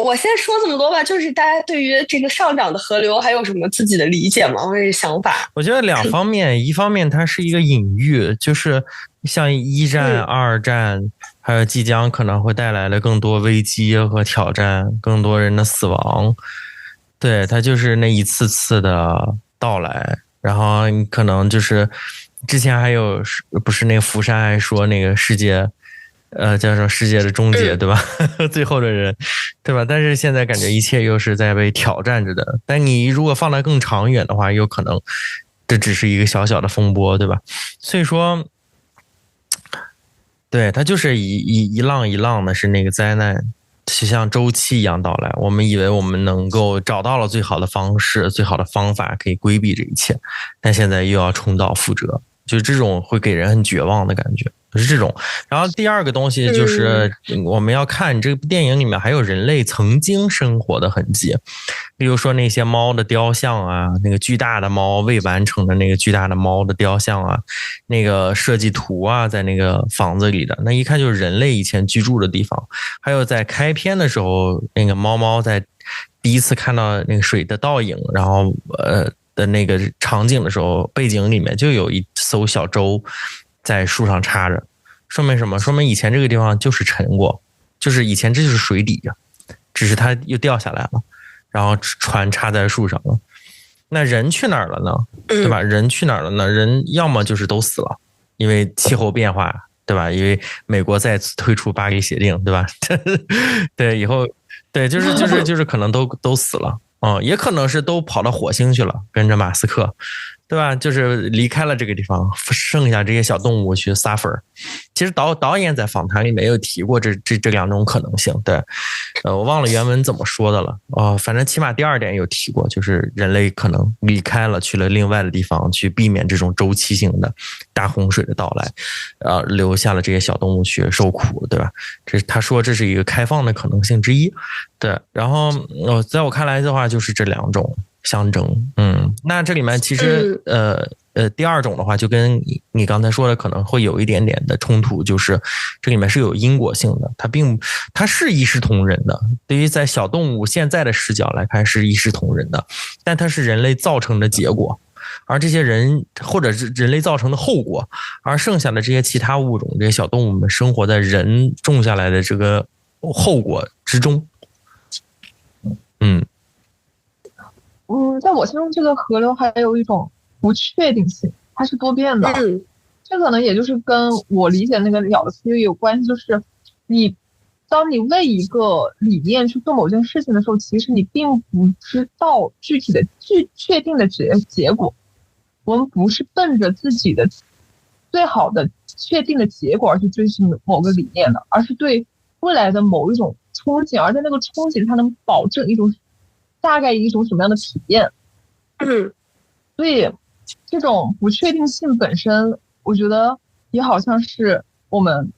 C: 我先说这么多吧，就是大家对于这个上涨的河流还有什么自己的理解吗？或者是想法？
B: 我觉得两方面，一方面它是一个隐喻，就是像一战、二战，还有即将可能会带来的更多危机和挑战，更多人的死亡。对，它就是那一次次的到来，然后你可能就是之前还有不是那个福山还说那个世界。叫什么世界的终结，对吧？最后的人，对吧？但是现在感觉一切又是在被挑战着的。但你如果放得更长远的话，有可能这只是一个小小的风波，对吧？所以说，对，它就是一浪一浪的，是那个灾难，就像周期一样到来。我们以为我们能够找到了最好的方式、最好的方法，可以规避这一切，但现在又要重蹈覆辙，就这种会给人很绝望的感觉。是这种，然后第二个东西就是我们要看这部电影里面还有人类曾经生活的痕迹，比如说那些猫的雕像啊，那个巨大的猫未完成的那个巨大的猫的雕像啊，那个设计图啊，在那个房子里的，那一看就是人类以前居住的地方。还有在开篇的时候，那个猫在第一次看到那个水的倒影，然后的那个场景的时候，背景里面就有一艘小舟在树上插着，说明什么？说明以前这个地方就是沉过，就是以前这就是水底呀，只是它又掉下来了，然后船插在树上了。那人去哪儿了呢？对吧？人去哪儿了呢？人要么就是都死了，因为气候变化，对吧？因为美国再次退出巴黎协定，对吧？对，以后对，就是可能都死了，也可能是都跑到火星去了，跟着马斯克。对吧？就是离开了这个地方，剩下这些小动物去 suffer。其实导演在访谈里面有提过这两种可能性。对，我忘了原文怎么说的了。反正起码第二点有提过，就是人类可能离开了，去了另外的地方，去避免这种周期性的大洪水的到来，留下了这些小动物去受苦，对吧？他说这是一个开放的可能性之一。对，然后在我看来的话，就是这两种相争。那这里面其实第二种的话，就跟你刚才说的可能会有一点点的冲突，就是这里面是有因果性的，它是一视同仁的，对于在小动物现在的视角来看是一视同仁的，但它是人类造成的结果，而这些人或者是人类造成的后果，而剩下的这些其他物种，这些小动物们生活在人种下来的这个后果之中。
A: 在我心中，这个河流还有一种不确定性，它是多变的。这可能也就是跟我理解那个鸟的思维有关系，就是当你为一个理念去做某件事情的时候，其实你并不知道具体的确定的结果。我们不是奔着自己的最好的确定的结果而去追寻某个理念的，而是对未来的某一种憧憬，而在那个憧憬它能保证大概一种什么样的体验。所以这种不确定性本身，我觉得也好像是我们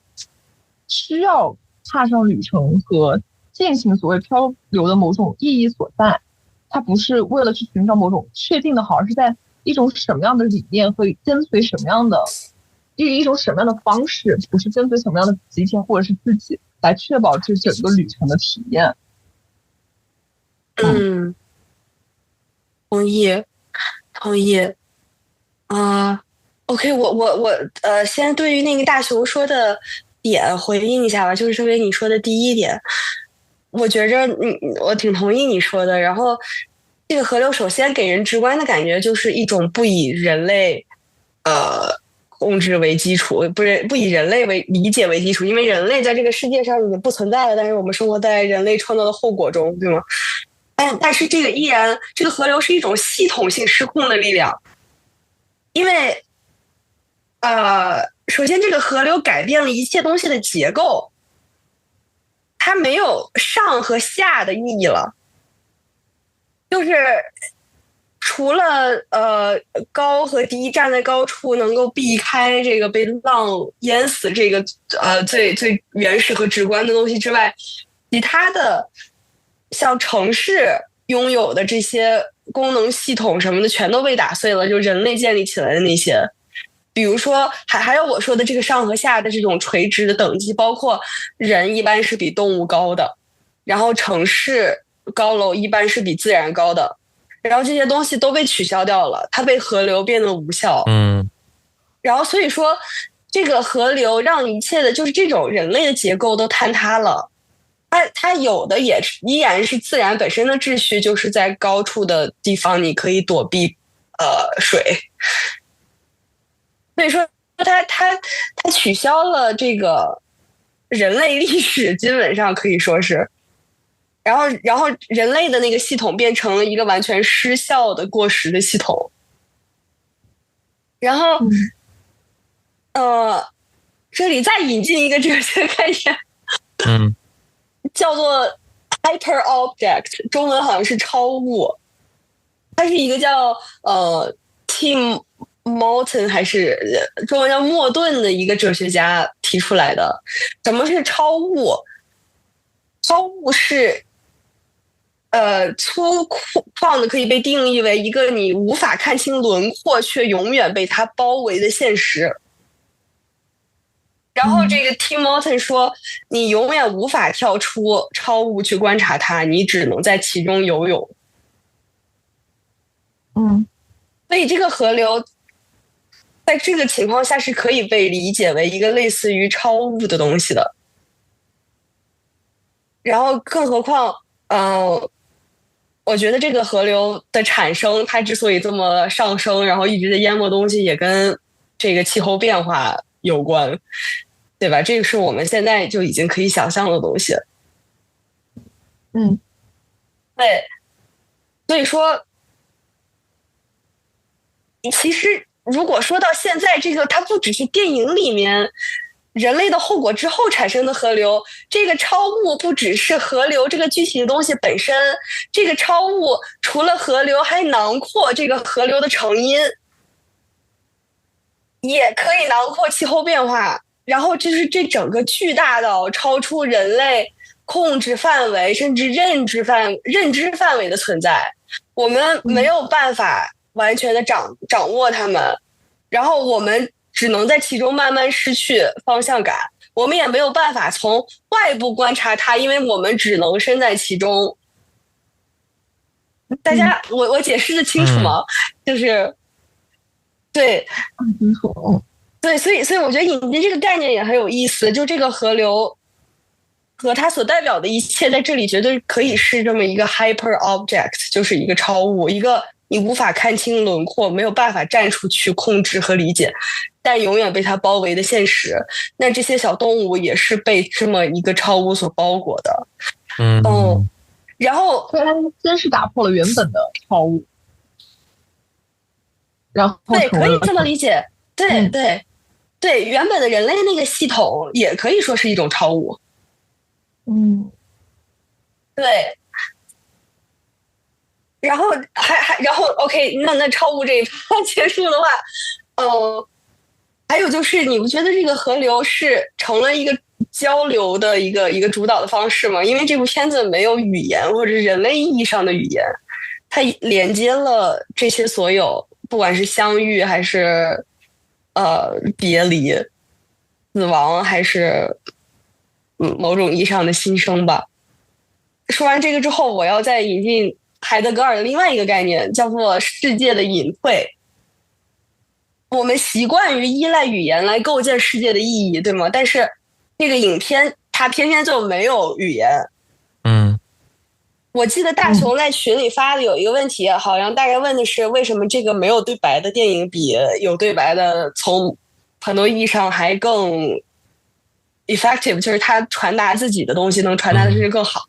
A: 需要踏上旅程和进行所谓漂流的某种意义所在。它不是为了去寻找某种确定的好，而是在一种什么样的理念和跟随什么样的一种什么样的方式，不是跟随什么样的集体或者是自己，来确保这整个旅程的体验。
C: 同意。OK， 我先对于那个大熊说的点回应一下吧，就是特别你说的第一点，我觉着我挺同意你说的。然后这个河流首先给人直观的感觉就是一种不以人类控制为基础，不以人类为理解为基础，因为人类在这个世界上已经不存在了，但是我们生活在人类创造的后果中，对吗？但是这个依然，这个河流是一种系统性失控的力量，因为首先这个河流改变了一切东西的结构，它没有上和下的意义了，就是除了高和低站在高处能够避开这个被浪淹死这个最原始和直观的东西之外，其他的像城市拥有的这些功能系统什么的全都被打碎了，就人类建立起来的那些，比如说还有我说的这个上和下的这种垂直的等级，包括人一般是比动物高的，然后城市高楼一般是比自然高的，然后这些东西都被取消掉了，它被河流变得无效。然后所以说这个河流让一切的就是这种人类的结构都坍塌了。它有的也依然是自然本身的秩序，就是在高处的地方你可以躲避水，所以说它取消了这个人类历史，基本上可以说是，然后人类的那个系统变成了一个完全失效的过时的系统，然后这里再引进一个哲学概念，叫做 hyper object， 中文好像是超物。它是一个叫Tim Morton 还是中文叫莫顿的一个哲学家提出来的。什么是超物？超物是粗犷的，可以被定义为一个你无法看清轮廓却永远被它包围的现实。然后这个 Tim Morton 说，你永远无法跳出超物去观察它，你只能在其中游泳。所以这个河流在这个情况下是可以被理解为一个类似于超物的东西的。然后更何况我觉得这个河流的产生，它之所以这么上升，然后一直在淹没东西，也跟这个气候变化有关，对吧？这个是我们现在就已经可以想象的东西。对，所以说，其实如果说到现在，这个它不只是电影里面人类的后果之后产生的河流，这个超物不只是河流这个具体的东西本身，这个超物除了河流还囊括这个河流的成因，也可以囊括气候变化，然后就是这整个巨大到超出人类控制范围甚至认知范围的存在，我们没有办法完全的掌握它们，然后我们只能在其中慢慢失去方向感，我们也没有办法从外部观察它，因为我们只能身在其中。大家，我解释的清楚吗？就是对，
A: 清楚。
C: 对，所以我觉得引进这个概念也很有意思，就这个河流和它所代表的一切在这里绝对可以是这么一个 hyper object， 就是一个超物，一个你无法看清轮廓，没有办法站出去控制和理解，但永远被它包围的现实。那这些小动物也是被这么一个超物所包裹的。然后
A: 所以它先是打破了原本的超物，然后
C: 对，可以这么理解。对，原本的人类那个系统也可以说是一种超物。对。然后然后 OK， 那超物这一趴结束的话，还有就是你不觉得这个河流是成了一个交流的一个主导的方式吗？因为这部片子没有语言或者人类意义上的语言，它连接了这些所有不管是相遇还是别离、死亡，还是某种意义上的新生吧。说完这个之后，我要再引进海德格尔的另外一个概念，叫做世界的隐退。我们习惯于依赖语言来构建世界的意义，对吗？但是这个影片它偏偏就没有语言。我记得大雄在群里发的有一个问题，好像大概问的是为什么这个没有对白的电影比有对白的从很多意义上还更 effective， 就是它传达自己的东西能传达的甚至更好。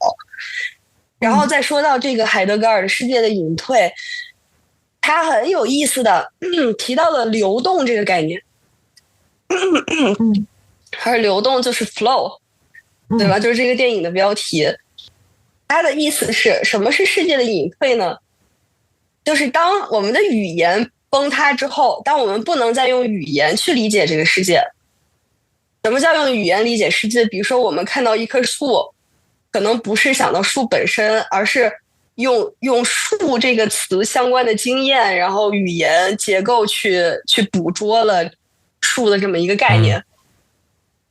C: 然后再说到这个海德格尔的世界的隐退，他很有意思的提到了流动这个概念。而流动就是 flow， 对吧？就是这个电影的标题。它的意思是什么是世界的隐退呢？就是当我们的语言崩塌之后，当我们不能再用语言去理解这个世界。什么叫用语言理解世界？比如说我们看到一棵树，可能不是想到树本身，而是用树这个词相关的经验，然后语言结构去捕捉了树的这么一个概念。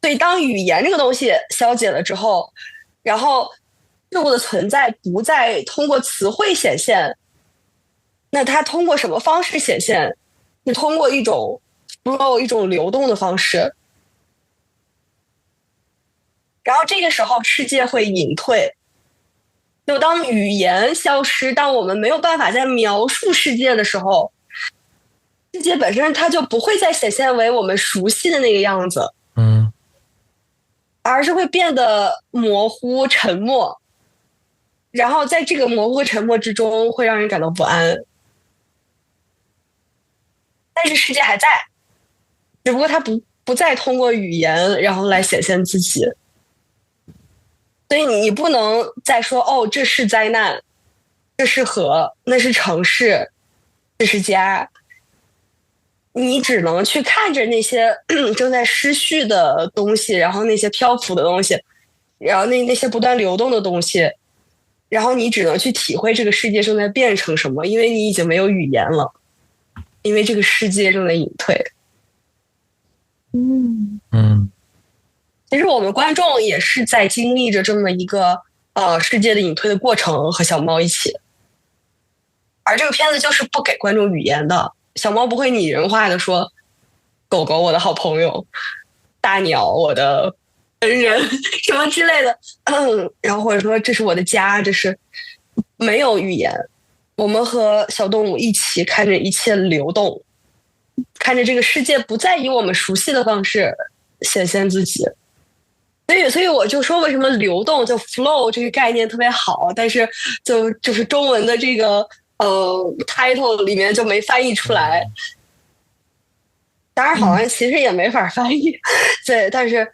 C: 所以当语言这个东西消解了之后，然后事物的存在不再通过词汇显现，那它通过什么方式显现？是通过一种流动的方式。然后这个时候世界会隐退，就当语言消失，当我们没有办法再描述世界的时候，世界本身它就不会再显现为我们熟悉的那个样子，而是会变得模糊沉默。然后在这个模糊沉默之中会让人感到不安，但是世界还在，只不过它不再通过语言然后来显现自己。所以你不能再说哦，这是灾难，这是河，那是城市，这是家。你只能去看着那些正在失去的东西，然后那些漂浮的东西，然后那些不断流动的东西，然后你只能去体会这个世界正在变成什么，因为你已经没有语言了，因为这个世界正在隐退。其实我们观众也是在经历着这么一个世界的隐退的过程，和小猫一起。而这个片子就是不给观众语言的，小猫不会拟人化的说狗狗我的好朋友，大鸟我的恩人什么之类的，然后或者说这是我的家，这是没有语言。我们和小动物一起看着一切流动，看着这个世界不再以我们熟悉的方式显现自己。所以我就说为什么流动就 flow 这个概念特别好，但是就是中文的这个title 里面就没翻译出来。当然好像其实也没法翻译，对，但是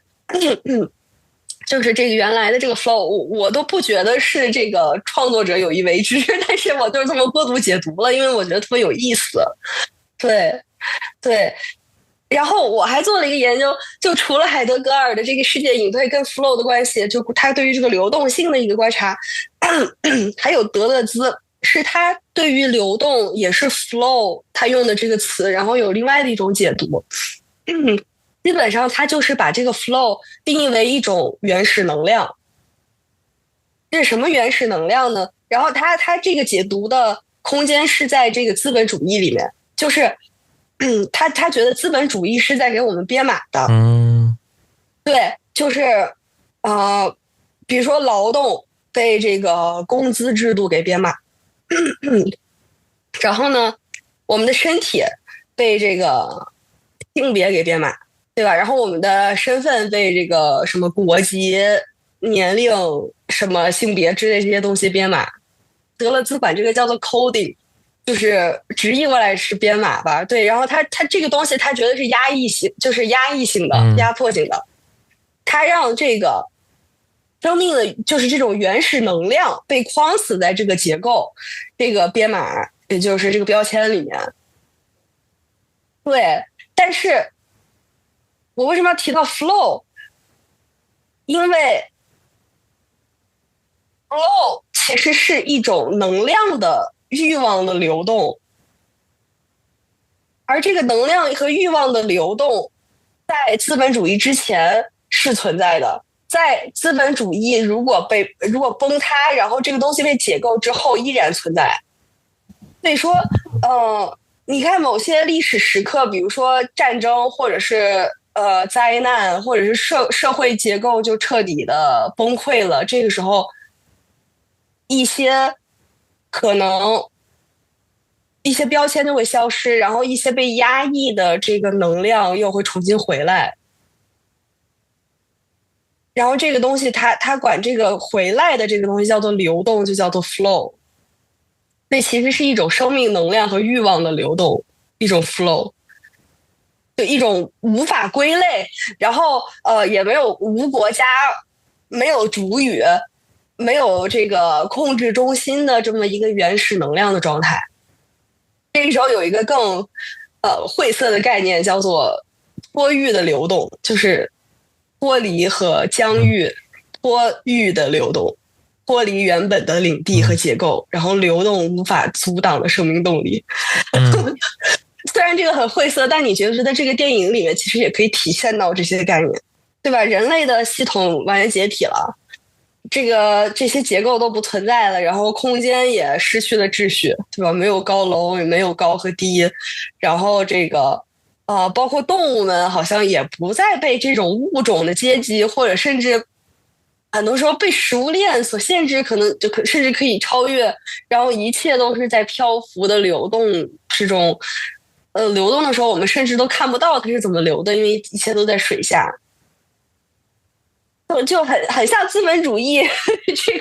C: 就是这个原来的这个 flow 我都不觉得是这个创作者有意为之，但是我就是这么过度解读了，因为我觉得特别有意思。对。然后我还做了一个研究，就除了海德格尔的这个世界隐退跟 flow 的关系，就他对于这个流动性的一个观察，还有德勒兹是他对于流动也是 flow 他用的这个词，然后有另外的一种解读。基本上他就是把这个 flow 定义为一种原始能量。这是什么原始能量呢？然后他这个解读的空间是在这个资本主义里面，就是他觉得资本主义是在给我们编码的。对，就是比如说劳动被这个工资制度给编码，然后呢，我们的身体被这个性别给编码，对吧？然后我们的身份被这个什么国籍、年龄、什么性别之类这些东西编码。德勒兹管这个叫做 coding。就是直译过来是编码吧，对。然后他这个东西，他觉得是压抑性，就是压抑性的、压迫性的。他让这个生命的，就是这种原始能量被框死在这个结构、这个编码，也就是这个标签里面。对，但是我为什么要提到 flow？ 因为 flow 其实是一种能量的欲望的流动，而这个能量和欲望的流动，在资本主义之前是存在的。在资本主义如果崩塌，然后这个东西被解构之后依然存在。所以说，你看某些历史时刻，比如说战争，或者是灾难，或者是社会结构就彻底的崩溃了，这个时候一些可能一些标签就会消失，然后一些被压抑的这个能量又会重新回来。然后这个东西它管这个回来的这个东西叫做流动，就叫做 flow。那其实是一种生命能量和欲望的流动，一种 flow， 就一种无法归类，然后也无国家，没有主语，没有这个控制中心的这么一个原始能量的状态。这个时候有一个更晦涩的概念叫做脱域的流动，就是脱离和疆域脱域的流动，脱离原本的领地和结构，然后流动无法阻挡的生命动力。虽然这个很晦涩，但你觉得在这个电影里面其实也可以体现到这些概念，对吧？人类的系统完全解体了，这些结构都不存在了，然后空间也失去了秩序，对吧？没有高楼，也没有高和低，然后包括动物们好像也不再被这种物种的阶级，或者甚至很多时候被食物链所限制，可能甚至可以超越，然后一切都是在漂浮的流动之中。流动的时候，我们甚至都看不到它是怎么流的，因为一切都在水下。就很像资本主义这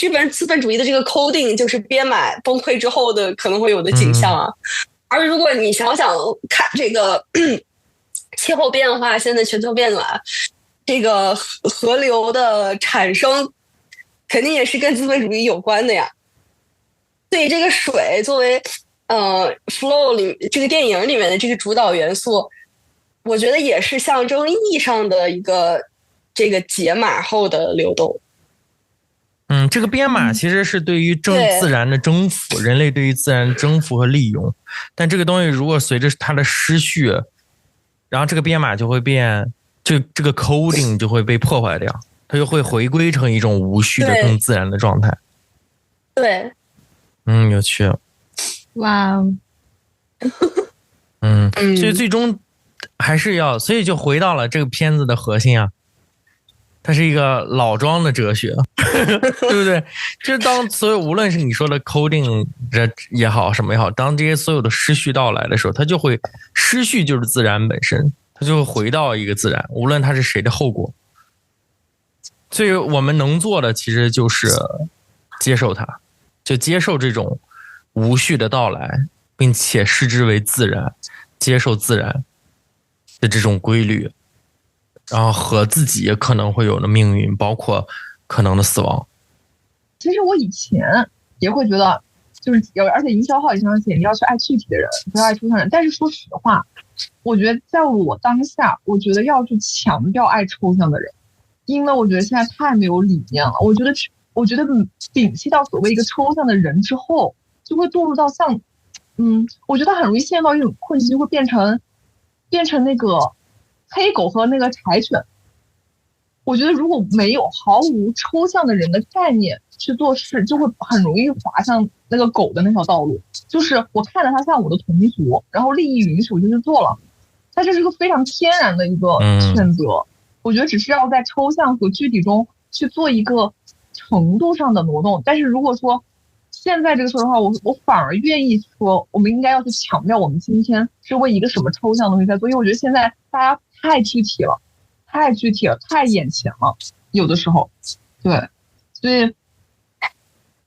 C: 个资本主义的这个 coding， 就是编码崩溃之后的可能会有的景象啊。而如果你想看这个气候变化，现在全球变暖，这个河流的产生肯定也是跟资本主义有关的呀。所以这个水作为flow 里这个电影里面的这个主导元素，我觉得也是象征意义上的一个这个解码后的流动。
B: 这个编码其实是对于自然的征服，人类对于自然的征服和利用。但这个东西如果随着它的失序，然后这个编码就会变，这个 coding 就会被破坏掉，它就会回归成一种无序的更自然的状态。
C: 对，
B: 有趣。
A: 哇，
B: 所以最终还是所以就回到了这个片子的核心啊。它是一个老庄的哲学，对不对？就是当所有无论是你说的 coding 也好，什么也好，当这些所有的失序到来的时候，它就会失序，就是自然本身，它就会回到一个自然，无论它是谁的后果。所以我们能做的其实就是接受它，就接受这种无序的到来，并且视之为自然，接受自然的这种规律。然后和自己也可能会有的命运，包括可能的死亡。
A: 其实我以前也会觉得，就是而且营销号也常写你要去爱具体的人，不要爱抽象人。但是说实话，我觉得在我当下，我觉得要去强调爱抽象的人，因为我觉得现在太没有理念了。我觉得摒弃到所谓一个抽象的人之后，就会堕入到像，我觉得很容易陷入到一种困境，就会变成那个黑狗和那个柴犬。我觉得如果没有毫无抽象的人的概念去做事，就会很容易滑向那个狗的那条道路。就是我看着它像我的同族，然后利益允许我就去做了，它这是一个非常天然的一个选择。我觉得只是要在抽象和具体中去做一个程度上的挪动。但是如果说现在这个说的话，我反而愿意说，我们应该要去强调我们今天是为一个什么抽象的东西在做，因为我觉得现在大家太具体了，太眼前了，有的时候，对，所以，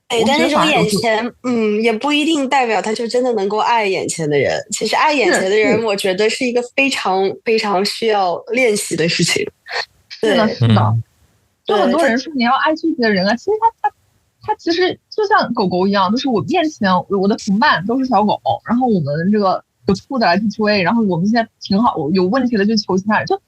C: 但那种眼前，也不一定代表他就真的能够爱眼前的人。其实爱眼前的人，我觉得是一个非常非常需要练习的事情。
A: 是的，就很多人说你要爱具体的人啊，其实他其实就像狗狗一样，就是我面前我的同伴都是小狗，然后我们这个有兔子来去追，然后我们现在挺好，有问题了就求其他人，就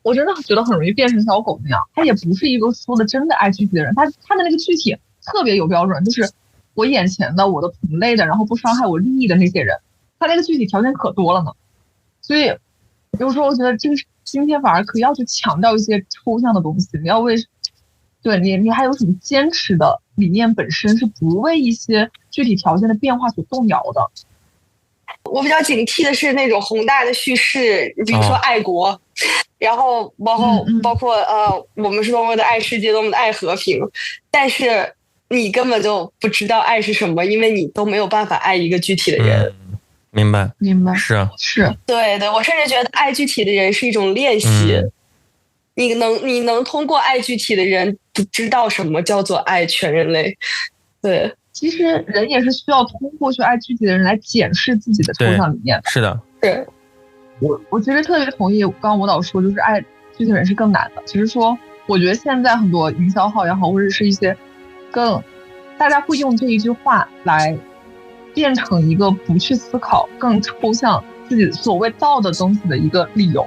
A: 我真的觉得很容易变成小狗那样。他也不是一个说的真的爱具体的人，他的那个具体特别有标准，就是我眼前的我的同类的，然后不伤害我利益的那些人，它那个具体条件可多了呢。所以有时候我觉得这个今天反而可以要去强调一些抽象的东西，你要为对你还有什么坚持的理念本身是不为一些具体条件的变化所动摇的。
C: 我比较警惕的是那种宏大的叙事，比如说爱国，然后包括我们是多么的爱世界，多么的爱和平，但是你根本就不知道爱是什么，因为你都没有办法爱一个具体的人。
B: 明白，
A: 是啊，是
C: 对对，我甚至觉得爱具体的人是一种练习。你能通过爱具体的人知道什么叫做爱全人类。对，
A: 其实人也是需要通过去爱具体的人来检视自己的抽象理念。
B: 是的，
C: 对。
A: 我其实特别同意刚刚舞蹈说，就是爱具体的人是更难的。只是说，我觉得现在很多营销号也好，或者是一些大家会用这一句话来变成一个不去思考更抽象自己所谓道的东西的一个理由。